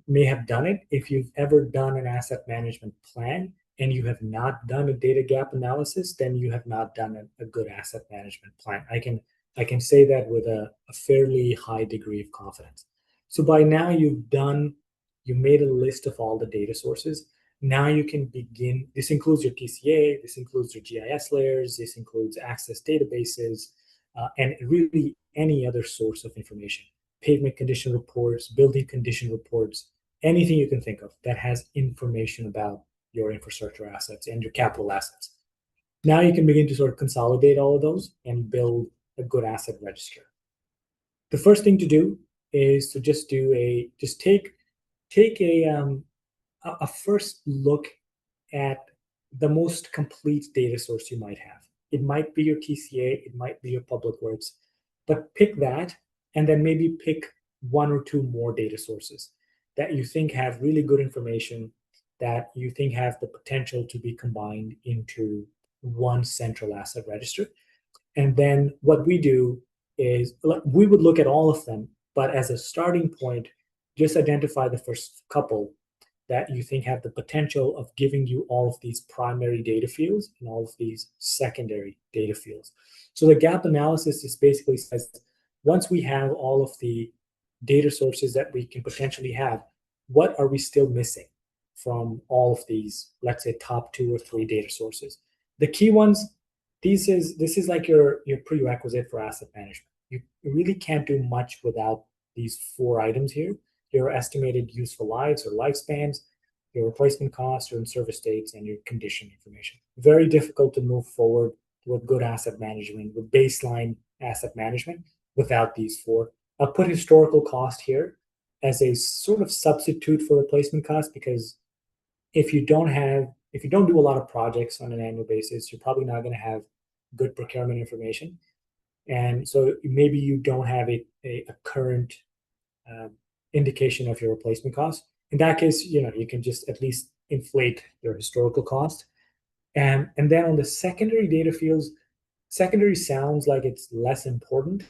may have done it. If you've ever done an asset management plan and you have not done a data gap analysis, then you have not done a good asset management plan. I can say that with a fairly high degree of confidence. So by now you made a list of all the data sources. Now you can begin. This includes your TCA, this includes your GIS layers, this includes access databases, and really any other source of information. Pavement condition reports, building condition reports, anything you can think of that has information about your infrastructure assets and your capital assets. Now you can begin to sort of consolidate all of those and build a good asset register. The first thing to do is to just take a first look at the most complete data source you might have. It might be your TCA, it might be your public works, but pick that and then maybe pick one or two more data sources that you think have really good information, that you think have the potential to be combined into one central asset register. And then what we do is we would look at all of them, but as a starting point, just identify the first couple that you think have the potential of giving you all of these primary data fields and all of these secondary data fields. So the gap analysis just basically says, once we have all of the data sources that we can potentially have, what are we still missing from all of these, let's say, top 2 or 3 data sources? The key ones, this is like your prerequisite for asset management. You really can't do much without these 4 items here: your estimated useful lives or lifespans, your replacement costs, your in-service dates, and your condition information. Very difficult to move forward with good asset management, with baseline asset management, without these 4. I'll put historical cost here as a sort of substitute for replacement cost, because if you don't do a lot of projects on an annual basis, you're probably not going to have good procurement information. And so maybe you don't have a current indication of your replacement cost. In that case, you can just at least inflate your historical cost. And then on the secondary data fields, secondary sounds like it's less important,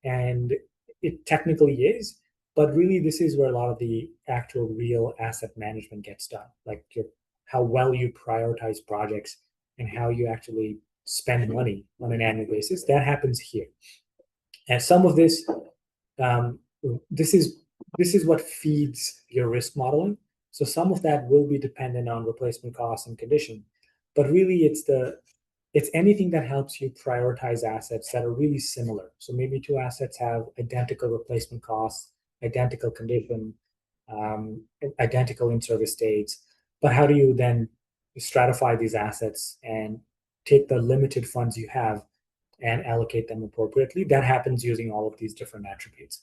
and it technically is, but really this is where a lot of the actual real asset management gets done, like how well you prioritize projects and how you actually spend money on an annual basis. That happens here. And some of this, this is what feeds your risk modeling. So some of that will be dependent on replacement costs and condition, but really it's anything that helps you prioritize assets that are really similar. So maybe 2 assets have identical replacement costs, identical condition, identical in-service dates. But how do you then stratify these assets and take the limited funds you have and allocate them appropriately? That happens using all of these different attributes.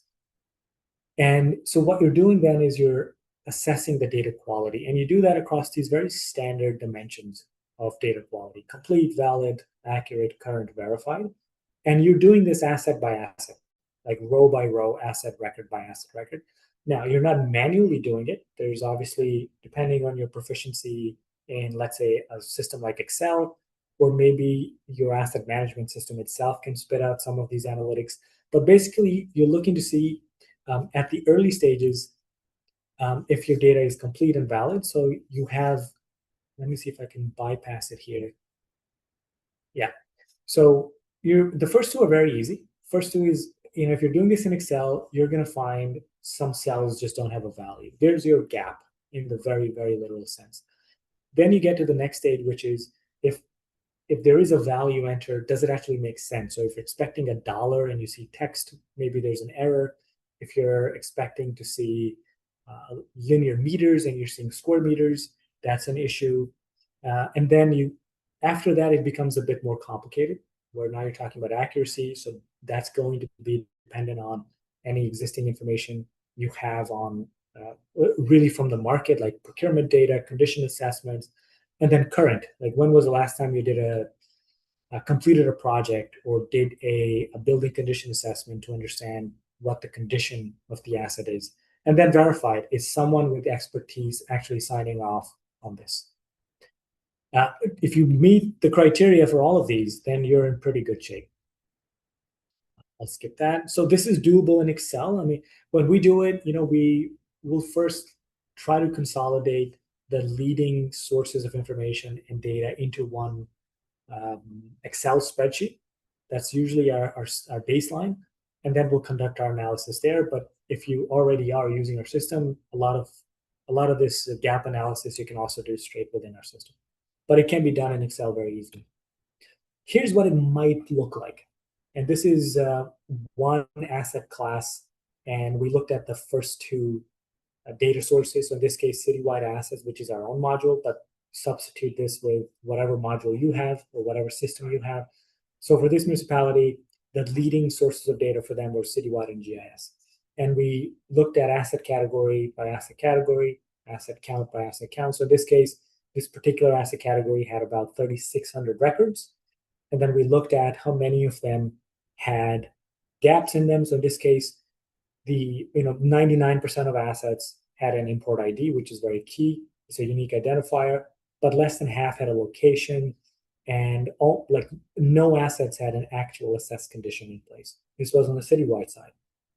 And so what you're doing then is you're assessing the data quality, and you do that across these very standard dimensions of data quality: complete, valid, accurate, current, verified. And you're doing this asset by asset, like row by row, asset record by asset record. Now, you're not manually doing it. There's obviously, depending on your proficiency in, let's say, a system like Excel, or maybe your asset management system itself can spit out some of these analytics. But basically, you're looking to see at the early stages if your data is complete and valid. So you have, let me see if I can bypass it here. Yeah. So the first 2 are very easy. First 2 is, if you're doing this in Excel, you're going to find some cells just don't have a value. There's your gap in the very, very literal sense. Then you get to the next stage, which is if there is a value entered, does it actually make sense? So if you're expecting $1 and you see text, maybe there's an error. If you're expecting to see linear meters and you're seeing square meters, that's an issue. And then after that, it becomes a bit more complicated, where now you're talking about accuracy. So that's going to be dependent on any existing information you have on really from the market, like procurement data, condition assessments, and then current, like when was the last time you did completed a project or did a building condition assessment to understand what the condition of the asset is. And then verified, is someone with expertise actually signing off on this? If you meet the criteria for all of these, then you're in pretty good shape. I'll skip that. So this is doable in Excel. I mean, when we do it, we will first try to consolidate the leading sources of information and data into one Excel spreadsheet. That's usually our baseline. And then we'll conduct our analysis there. But if you already are using our system, a lot of this gap analysis you can also do straight within our system. But it can be done in Excel very easily. Here's what it might look like. And this is one asset class. And we looked at the first 2 data sources. So in this case, citywide assets, which is our own module, but substitute this with whatever module you have or whatever system you have. So for this municipality, the leading sources of data for them were citywide and GIS. And we looked at asset category by asset category, asset count by asset count. So in this case, this particular asset category had about 3,600 records. and then we looked at how many of them had gaps in them. So in this case, the 99% of assets had an import ID, which is very key. It's a unique identifier, but less than half had a location, and no assets had an actual assessed condition in place. This was on the citywide side.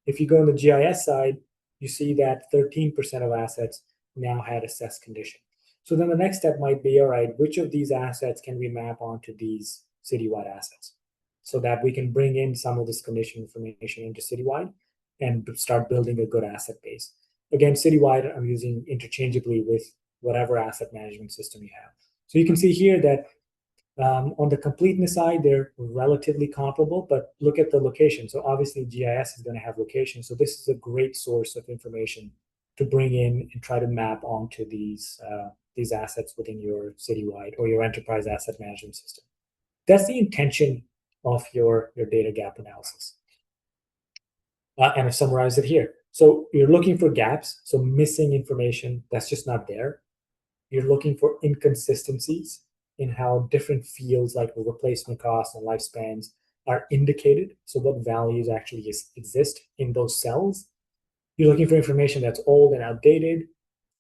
If you go on the GIS side, you see that 13% of assets now had assessed condition. So then the next step might be, all right, which of these assets can we map onto these citywide assets so that we can bring in some of this condition information into citywide and start building a good asset base. Again, citywide, I'm using interchangeably with whatever asset management system you have. So you can see here that on the completeness side, they're relatively comparable, but look at the location. So obviously GIS is going to have location. So this is a great source of information to bring in and try to map onto these assets within your citywide or your enterprise asset management system. That's the intention of your data gap analysis. And I've summarized it here. So you're looking for gaps, so missing information that's just not there. You're looking for inconsistencies in how different fields like replacement costs and lifespans are indicated. So what values actually exist in those cells. You're looking for information that's old and outdated.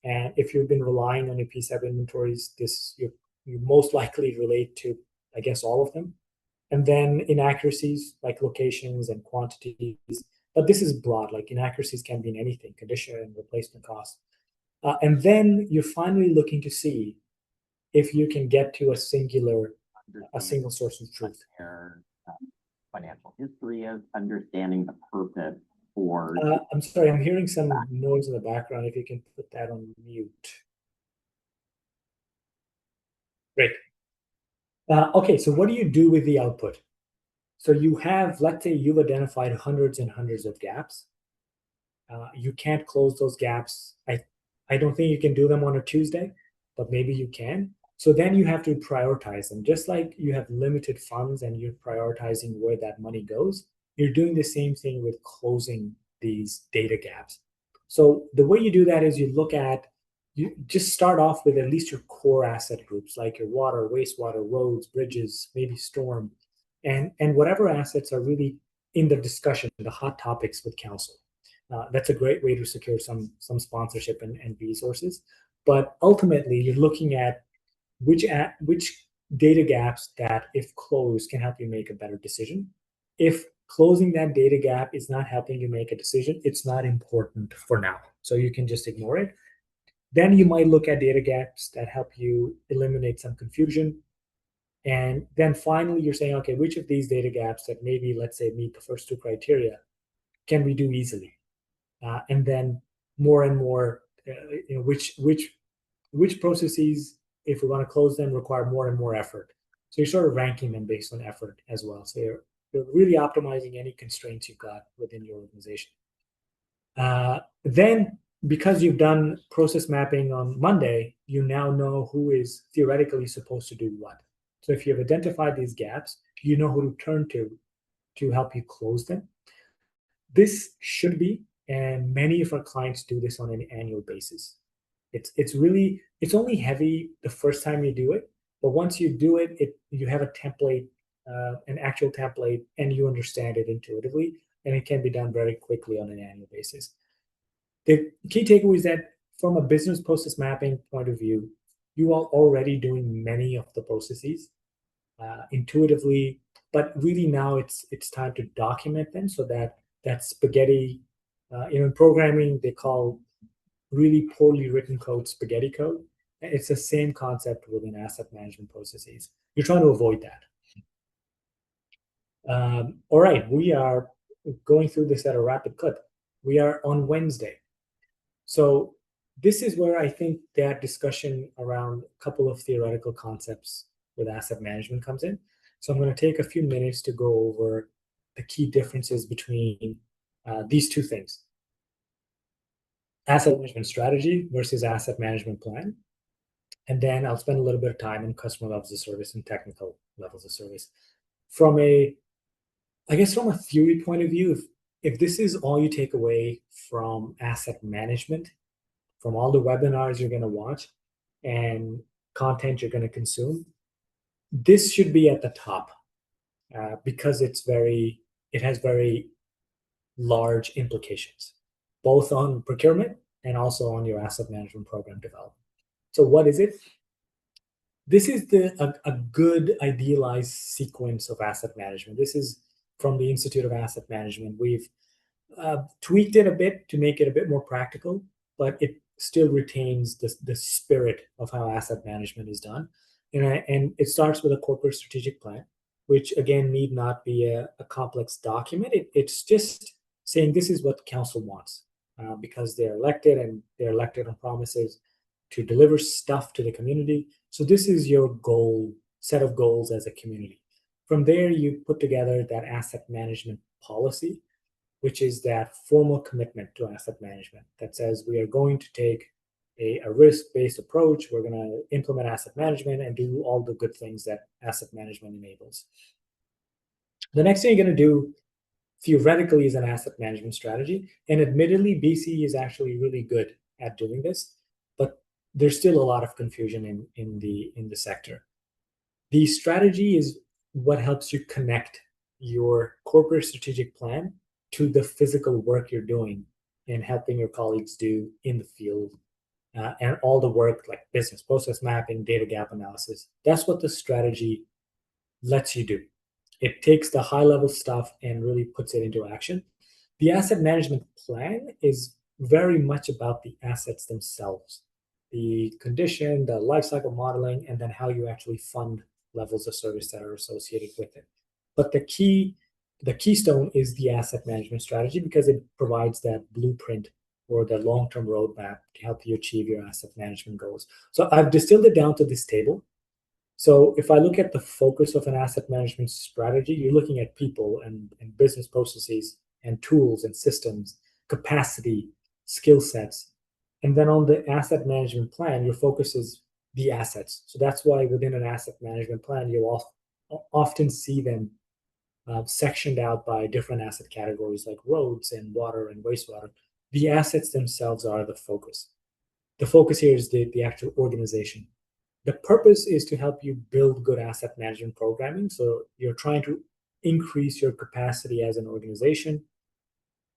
And if you've been relying on your P7 inventories, you most likely relate to, I guess, all of them. And then inaccuracies like locations and quantities. But this is broad, like inaccuracies can be in anything, condition, replacement cost. And then you're finally looking to see if you can get to a single source of truth. Financial history is understanding the purpose for. I'm sorry, I'm hearing some noise in the background. If you can put that on mute. Great. Okay, so what do you do with the output? So you have, let's say you've identified hundreds and hundreds of gaps. You can't close those gaps. I don't think you can do them on a Tuesday, but maybe you can. So then you have to prioritize them. Just like you have limited funds and you're prioritizing where that money goes, you're doing the same thing with closing these data gaps. So the way you do that is you just start off with at least your core asset groups, like your water, wastewater, roads, bridges, maybe storm, and whatever assets are really in the discussion, the hot topics with council. That's a great way to secure some sponsorship and resources. But ultimately, you're looking at which data gaps that, if closed, can help you make a better decision. If closing that data gap is not helping you make a decision, it's not important for now. So you can just ignore it. Then you might look at data gaps that help you eliminate some confusion. And then finally, you're saying, okay, which of these data gaps that maybe, let's say, meet the first two criteria can we do easily? And then more and more, which processes, if we want to close them, require more and more effort. So you're sort of ranking them based on effort as well. So you're really optimizing any constraints you've got within your organization. Then, because you've done process mapping on Monday, you now know who is theoretically supposed to do what. So if you've identified these gaps, you know who to turn to help you close them. This should be, and many of our clients do this on an annual basis. It's only heavy the first time you do it, but once you do it, you have a template, an actual template, and you understand it intuitively, and it can be done very quickly on an annual basis. The key takeaway is that from a business process mapping point of view, you are already doing many of the processes intuitively, but really now it's time to document them so that spaghetti, in programming, they call really poorly written code spaghetti code. It's the same concept within asset management processes. You're trying to avoid that. All right, we are going through this at a rapid clip. We are on Wednesday. So this is where I think that discussion around a couple of theoretical concepts with asset management comes in. So I'm going to take a few minutes to go over the key differences between these two things: asset management strategy versus asset management plan. And then I'll spend a little bit of time on customer levels of service and technical levels of service. From a theory point of view, if this is all you take away from asset management, from all the webinars you're going to watch and content you're going to consume, this should be at the top. because it has very large implications, both on procurement and also on your asset management program development. So what is it? This is a good idealized sequence of asset management. This is from the Institute of Asset Management. We've tweaked it a bit to make it a bit more practical, but it still retains the spirit of how asset management is done. And it starts with a corporate strategic plan, which again need not be a complex document. It's just saying this is what the council wants, because they're elected and they're elected on promises to deliver stuff to the community. So this is your set of goals as a community. From there, you put together that asset management policy, which is that formal commitment to asset management that says we are going to take a risk-based approach. We're going to implement asset management and do all the good things that asset management enables. The next thing you're going to do theoretically is an asset management strategy. And admittedly, BC is actually really good at doing this, but there's still a lot of confusion in the sector. The strategy is what helps you connect your corporate strategic plan to the physical work you're doing and helping your colleagues do in the field, and all the work like business process mapping, data gap analysis. That's what the strategy lets you do. It takes the high level stuff and really puts it into action. The asset management plan is very much about the assets themselves, the condition, the lifecycle modeling, and then how you actually fund levels of service that are associated with it. But the keystone is the asset management strategy, because it provides that blueprint or the long-term roadmap to help you achieve your asset management goals. So I've distilled it down to this table. So if I look at the focus of an asset management strategy, you're looking at people and business processes and tools and systems, capacity, skill sets. And then on the asset management plan, your focus is the assets. So that's why within an asset management plan, you'll often see them sectioned out by different asset categories like roads and water and wastewater. The assets themselves are the focus. The focus here is the actual organization. The purpose is to help you build good asset management programming. So you're trying to increase your capacity as an organization.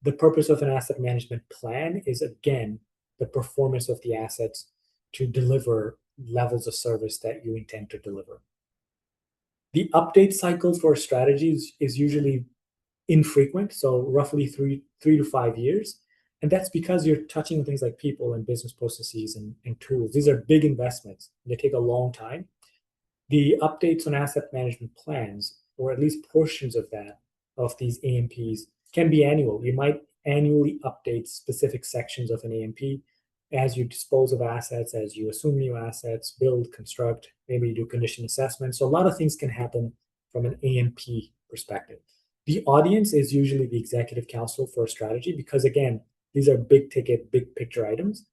The purpose of an asset management plan is, again, the performance of the assets to deliver levels of service that you intend to deliver. The update cycle for strategies is usually infrequent, so roughly three to 5 years. And that's because you're touching on things like people and business processes and tools. These are big investments. They take a long time. The updates on asset management plans, or at least portions of these AMPs, can be annual. You might annually update specific sections of an AMP as you dispose of assets, as you assume new assets, build, construct, maybe you do condition assessment. So a lot of things can happen from an AMP perspective. The audience is usually the executive council for a strategy, because again, these are big ticket, big picture items.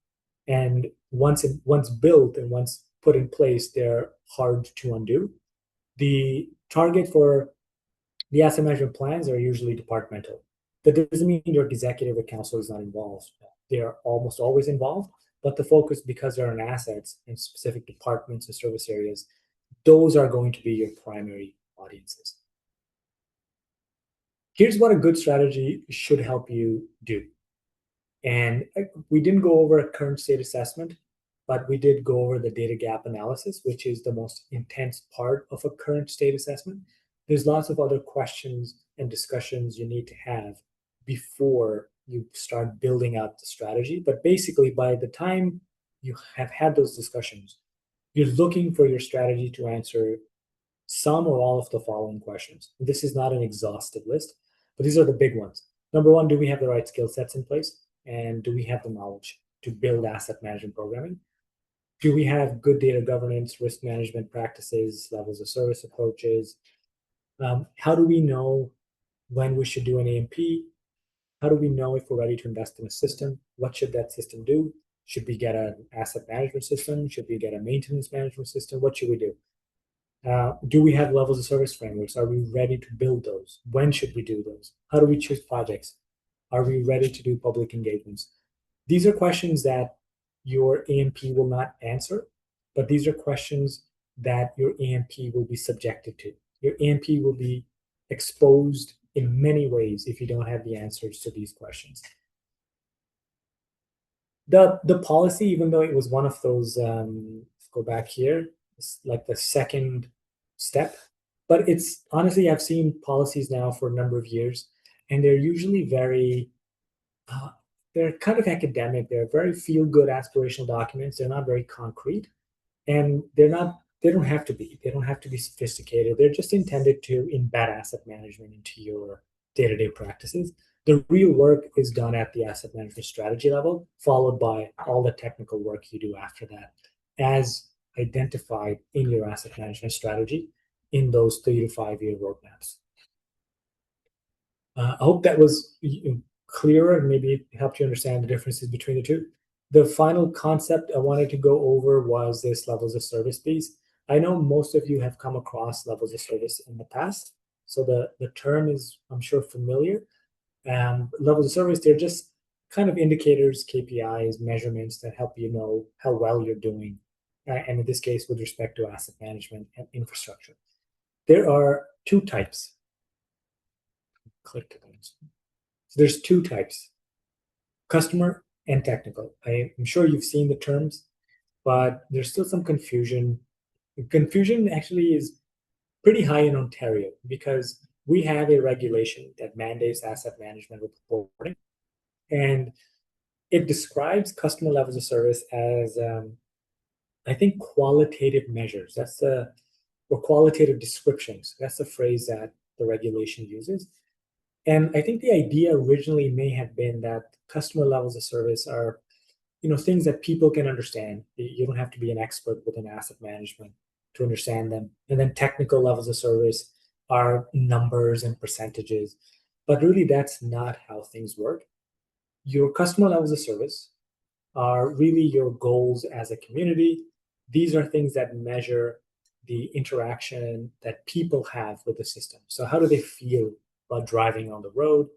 And once built and once put in place, they're hard to undo. The target for the asset management plans are usually departmental. That doesn't mean your executive or council is not involved. They are almost always involved, but the focus, because they're on assets in specific departments and service areas, those are going to be your primary audiences. Here's what a good strategy should help you do. And we didn't go over a current state assessment, but we did go over the data gap analysis, which is the most intense part of a current state assessment. There's lots of other questions and discussions you need to have before you start building out the strategy. But basically, by the time you have had those discussions, you're looking for your strategy to answer some or all of the following questions. This is not an exhaustive list, but these are the big ones. Number one, do we have the right skill sets in place? And do we have the knowledge to build asset management programming? Do we have good data governance, risk management practices, levels of service approaches? How do we know when we should do an AMP? How do we know if we're ready to invest in a system? What should that system do? Should we get an asset management system? Should we get a maintenance management system? What should we do? Do we have levels of service frameworks? Are we ready to build those? When should we do those? How do we choose projects? Are we ready to do public engagements? These are questions that your AMP will not answer, but these are questions that your AMP will be subjected to. Your AMP will be exposed in many ways if you don't have the answers to these questions. The policy, even though it was one of those, let's go back here, it's like the second step, but it's honestly, I've seen policies now for a number of years, and they're usually very, they're kind of academic. They're very feel-good aspirational documents. They're not very concrete, and they don't have to be. They don't have to be sophisticated. They're just intended to embed asset management into your day-to-day practices. The real work is done at the asset management strategy level, followed by all the technical work you do after that, as identified in your asset management strategy in those 3 to 5 year roadmaps. I hope that was clearer and maybe it helped you understand the differences between the two. The final concept I wanted to go over was this levels of service piece. I know most of you have come across levels of service in the past, so the term is, I'm sure, familiar. Levels of service, they're just kind of indicators, KPIs, measurements that help you know how well you're doing, and in this case, with respect to asset management and infrastructure. There are 2 types. Click to those. So there's 2 types, customer and technical. I'm sure you've seen the terms, but there's still some confusion. The confusion actually is pretty high in Ontario because we have a regulation that mandates asset management reporting, and it describes customer levels of service as, I think, qualitative measures. Or qualitative descriptions. That's the phrase that the regulation uses. And I think the idea originally may have been that customer levels of service are, things that people can understand. You don't have to be an expert within asset management to understand them. And then technical levels of service are numbers and percentages. But really, that's not how things work. Your customer levels of service are really your goals as a community. These are things that measure the interaction that people have with the system. So how do they feel about driving on the road?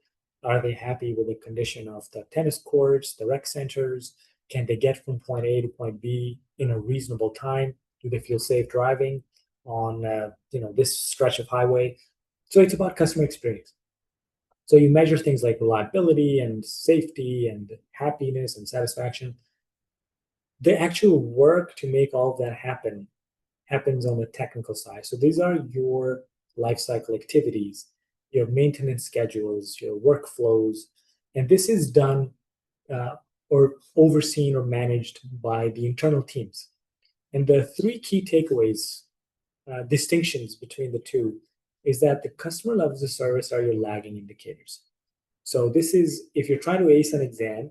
Are they happy with the condition of the tennis courts, the rec centers? Can they get from point A to point B in a reasonable time? Do they feel safe driving on this stretch of highway? So it's about customer experience. So you measure things like reliability and safety and happiness and satisfaction. The actual work to make all of that happens on the technical side. So these are your life cycle activities, your maintenance schedules, your workflows, and this is done or overseen or managed by the internal teams. And the 3 key takeaways, distinctions between the 2, is that the customer levels of service are your lagging indicators. So this is, if you're trying to ace an exam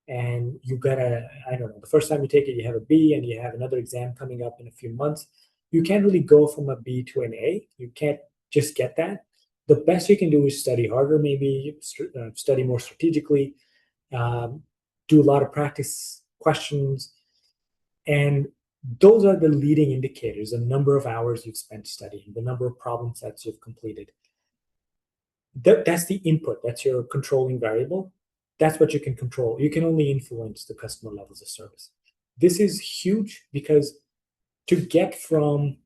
and you got the first time you take it, you have a B and you have another exam coming up in a few months, you can't really go from a B to an A. You can't just get that. The best you can do is study harder, maybe study more strategically, do a lot of practice questions. And those are the leading indicators, the number of hours you've spent studying, the number of problem sets you've completed. That's the input. That's your controlling variable. That's what you can control. You can only influence the customer levels of service. This is huge because to get from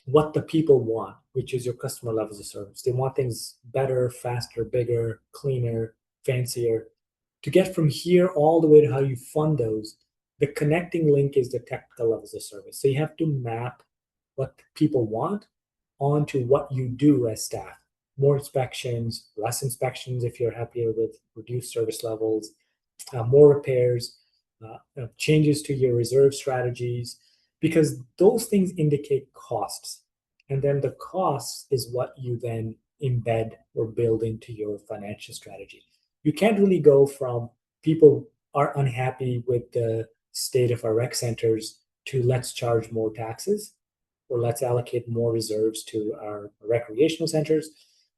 what the people want, which is your customer levels of service, they want things better, faster, bigger, cleaner, fancier. To get from here all the way to how you fund those, the connecting link is the technical levels of service. So you have to map what people want onto what you do as staff. More inspections, less inspections if you're happier with reduced service levels, more repairs, changes to your reserve strategies, because those things indicate costs. And then the costs is what you then embed or build into your financial strategy. You can't really go from people are unhappy with the state of our rec centers to let's charge more taxes or let's allocate more reserves to our recreational centers.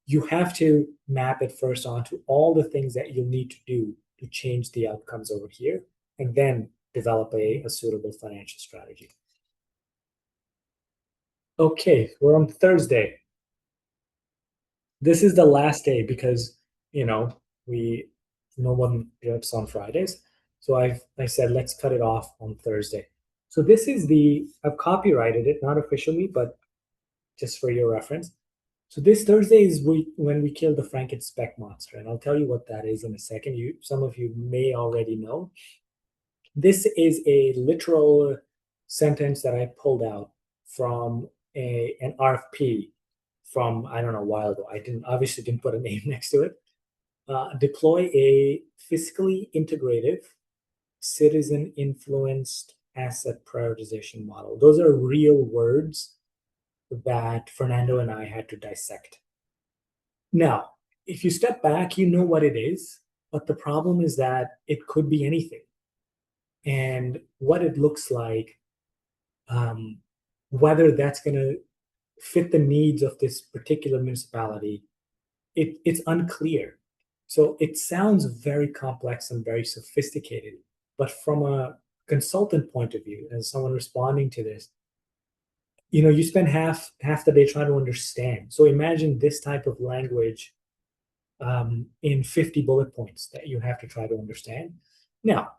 You have to map it first onto all the things that you'll need to do to change the outcomes over here, and then develop a suitable financial strategy. Okay, we're on Thursday. This is the last day because, no one works on Fridays. So I said, let's cut it off on Thursday. So this is I've copyrighted it, not officially, but just for your reference. So this Thursday is when we kill the Franken spec monster, and I'll tell you what that is in a second. Some of you may already know. This is a literal sentence that I pulled out from an RFP from, I don't know, a while ago. I obviously didn't put a name next to it. Deploy a fiscally integrative, citizen influenced asset prioritization model. Those are real words that Fernando and I had to dissect. Now, if you step back, you know what it is, but the problem is that it could be anything. And what it looks like, whether that's going to fit the needs of this particular municipality, it's unclear. So it sounds very complex and very sophisticated, but from a consultant point of view, as someone responding to this, you spend half the day trying to understand. So imagine this type of language in 50 bullet points that you have to try to understand. Now,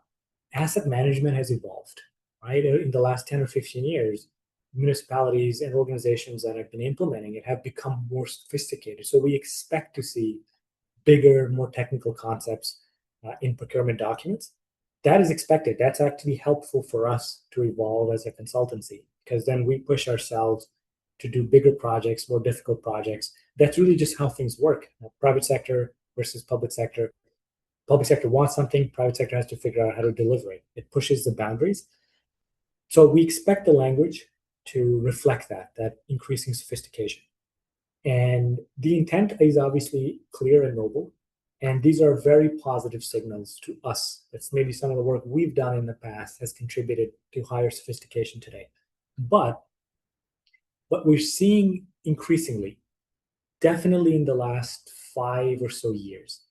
asset management has evolved, right? In the last 10 or 15 years, municipalities and organizations that have been implementing it have become more sophisticated. So we expect to see bigger, more technical concepts in procurement documents. That is expected. That's actually helpful for us to evolve as a consultancy, because then we push ourselves to do bigger projects, more difficult projects. That's really just how things work. Private sector versus public sector. Public sector wants something, private sector has to figure out how to deliver it. It pushes the boundaries. So we expect the language to reflect that increasing sophistication. And the intent is obviously clear and noble. And these are very positive signals to us. That's maybe some of the work we've done in the past has contributed to higher sophistication today. But what we're seeing increasingly, definitely in the last 5 or so years,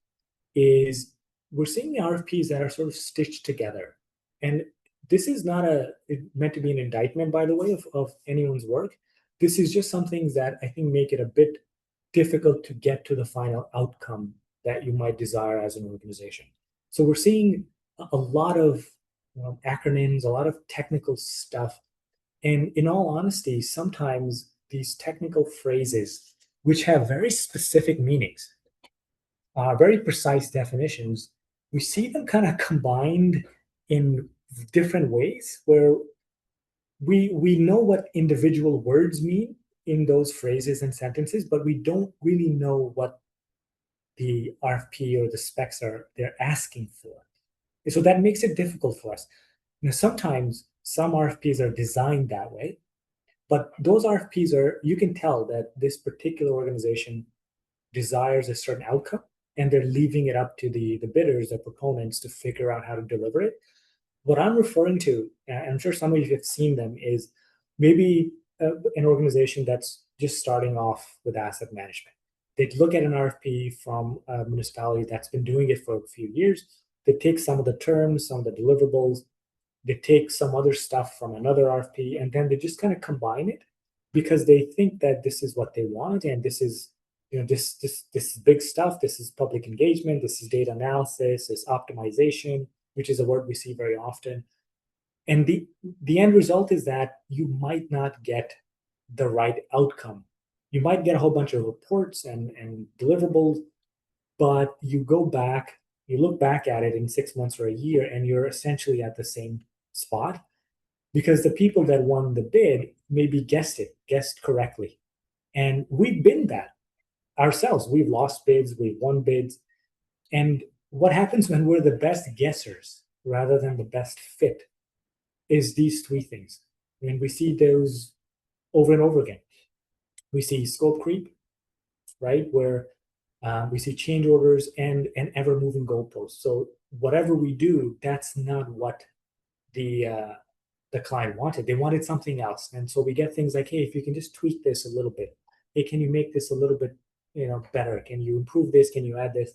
is we're seeing the RFPs that are sort of stitched together. And this is not meant to be an indictment, by the way, of anyone's work. This is just some things that I think make it a bit difficult to get to the final outcome that you might desire as an organization. So we're seeing a lot of acronyms, a lot of technical stuff. And in all honesty, sometimes these technical phrases, which have very specific meanings, very precise definitions, we see them kind of combined in different ways where we know what individual words mean in those phrases and sentences, but we don't really know what the RFP or the specs they're asking for. So that makes it difficult for us. Sometimes some RFPs are designed that way, but those RFPs you can tell that this particular organization desires a certain outcome, and they're leaving it up to the bidders, the proponents, to figure out how to deliver it. What I'm referring to, and I'm sure some of you have seen them, is maybe an organization that's just starting off with asset management. They'd look at an RFP from a municipality that's been doing it for a few years. They take some of the terms, some of the deliverables, they take some other stuff from another RFP, and then they just kind of combine it because they think that this is what they want, and this is this is big stuff. This is public engagement. This is data analysis. This is optimization, which is a word we see very often. And the end result is that you might not get the right outcome. You might get a whole bunch of reports and deliverables, but you look back at it in 6 months or a year, and you're essentially at the same spot because the people that won the bid maybe guessed correctly. And we've been that ourselves. We've lost bids, we've won bids. And what happens when we're the best guessers rather than the best fit is these three things. And we see those over and over again. We see scope creep, right? Where we see change orders and ever moving goalposts. So whatever we do, that's not what the client wanted. They wanted something else. And so we get things like, hey, if you can just tweak this a little bit, hey, can you make this a little bit better? Can you improve this? Can you add this?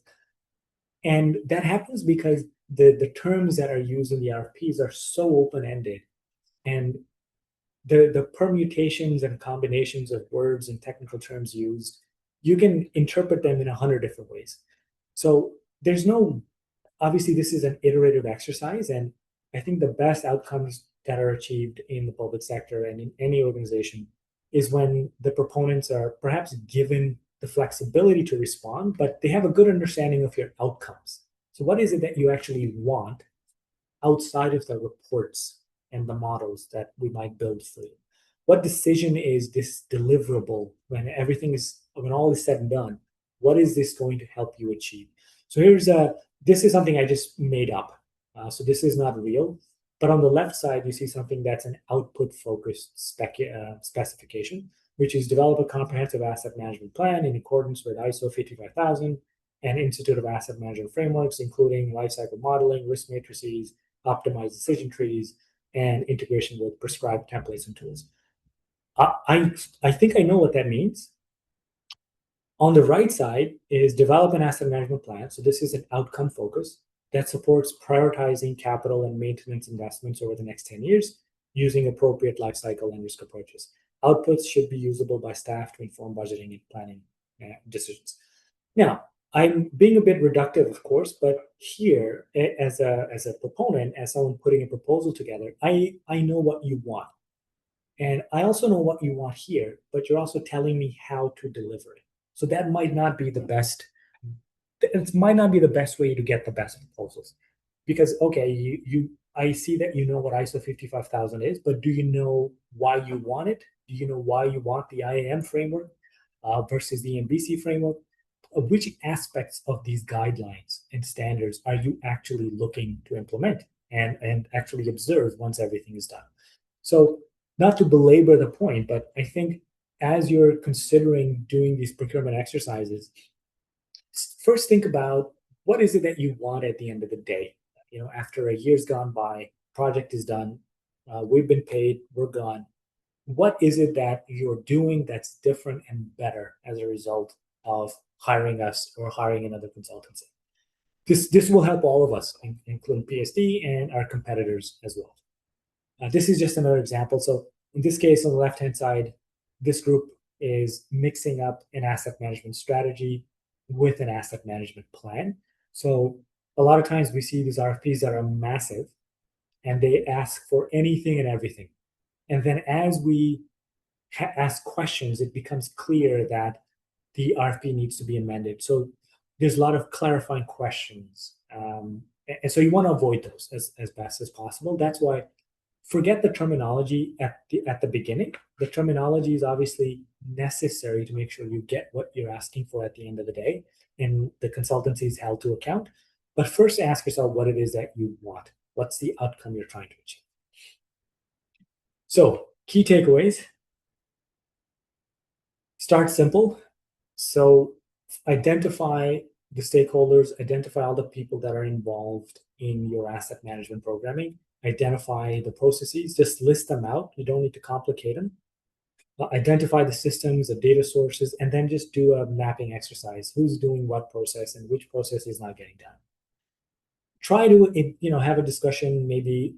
And that happens because the terms that are used in the RFPs are so open-ended, and the permutations and combinations of words and technical terms used, you can interpret them in 100 different ways. So obviously this is an iterative exercise, and I think the best outcomes that are achieved in the public sector and in any organization is when the proponents are perhaps given the flexibility to respond, but they have a good understanding of your outcomes. So what is it that you actually want outside of the reports and the models that we might build for you? What decision is this deliverable when when all is said and done? What is this going to help you achieve? So this is something I just made up. So this is not real. But on the left side, you see something that's an output-focused specification, which is develop a comprehensive asset management plan in accordance with ISO 55000 and Institute of Asset Management frameworks, including lifecycle modeling, risk matrices, optimized decision trees, and integration with prescribed templates and tools. I think I know what that means. On the right side is develop an asset management plan. So this is an outcome focus that supports prioritizing capital and maintenance investments over the next 10 years using appropriate life cycle and risk approaches. Outputs should be usable by staff to inform budgeting and planning decisions. Now, I'm being a bit reductive, of course, but here, as a proponent, as someone putting a proposal together, I know what you want. And I also know what you want here, but you're also telling me how to deliver it. So that might not be the best. It might not be the best way to get the best proposals, because okay, I see that you know what ISO 55000 is, but do you know why you want it? Do you know why you want the IAM framework versus the MBC framework? Which aspects of these guidelines and standards are you actually looking to implement and actually observe once everything is done? So not to belabor the point, but I think as you're considering doing these procurement exercises, first think about what is it that you want at the end of the day. You know, after a year's gone by, project is done, we've been paid, we're gone. What is it that you're doing that's different and better as a result of hiring us or hiring another consultancy? This will help all of us, including PSD and our competitors as well. This is just another example. So in this case, on the left-hand side, this group is mixing up an asset management strategy with an asset management plan. So a lot of times we see these RFPs that are massive and they ask for anything and everything. And then as we ask questions, it becomes clear that the RFP needs to be amended. So there's a lot of clarifying questions. And so you want to avoid those as best as possible. That's why forget the terminology at the beginning. The terminology is obviously necessary to make sure you get what you're asking for at the end of the day, and the consultancy is held to account. But first ask yourself what it is that you want. What's the outcome you're trying to achieve? So key takeaways. Start simple. So identify the stakeholders, identify all the people that are involved in your asset management programming, identify the processes, just list them out. You don't need to complicate them. Identify the systems, the data sources, and then just do a mapping exercise. Who's doing what process and which process is not getting done. Try to have a discussion, maybe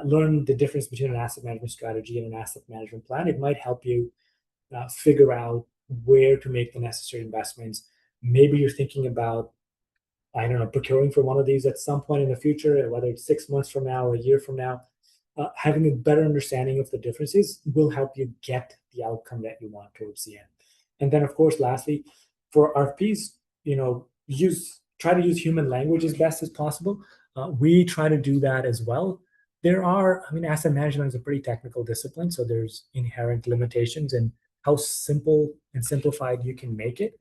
learn the difference between an asset management strategy and an asset management plan. It might help you figure out where to make the necessary investments. Maybe you're thinking about, I don't know, procuring for one of these at some point in the future, whether it's 6 months from now or a year from now. Having a better understanding of the differences will help you get the outcome that you want towards the end. And then, of course, lastly, for RFPs, try to use human language as best as possible. We try to do that as well. Asset management is a pretty technical discipline, so there's inherent limitations in how simple and simplified you can make it.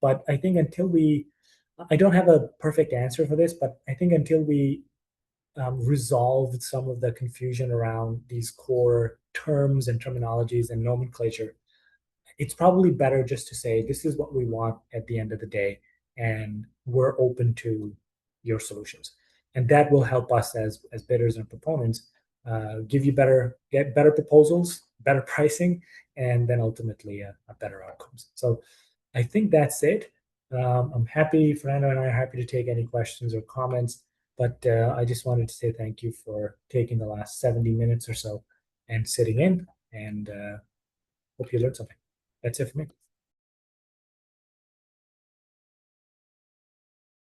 But I think I don't have a perfect answer for this, but I think until we resolved some of the confusion around these core terms and terminologies and nomenclature, it's probably better just to say, this is what we want at the end of the day, and we're open to your solutions. And that will help us as bidders and proponents get better proposals, better pricing, and then ultimately a better outcomes. So I think that's it. I'm happy, Fernando and I are happy to take any questions or comments, but I just wanted to say thank you for taking the last 70 minutes or so and sitting in, and hope you learned something. That's it for me.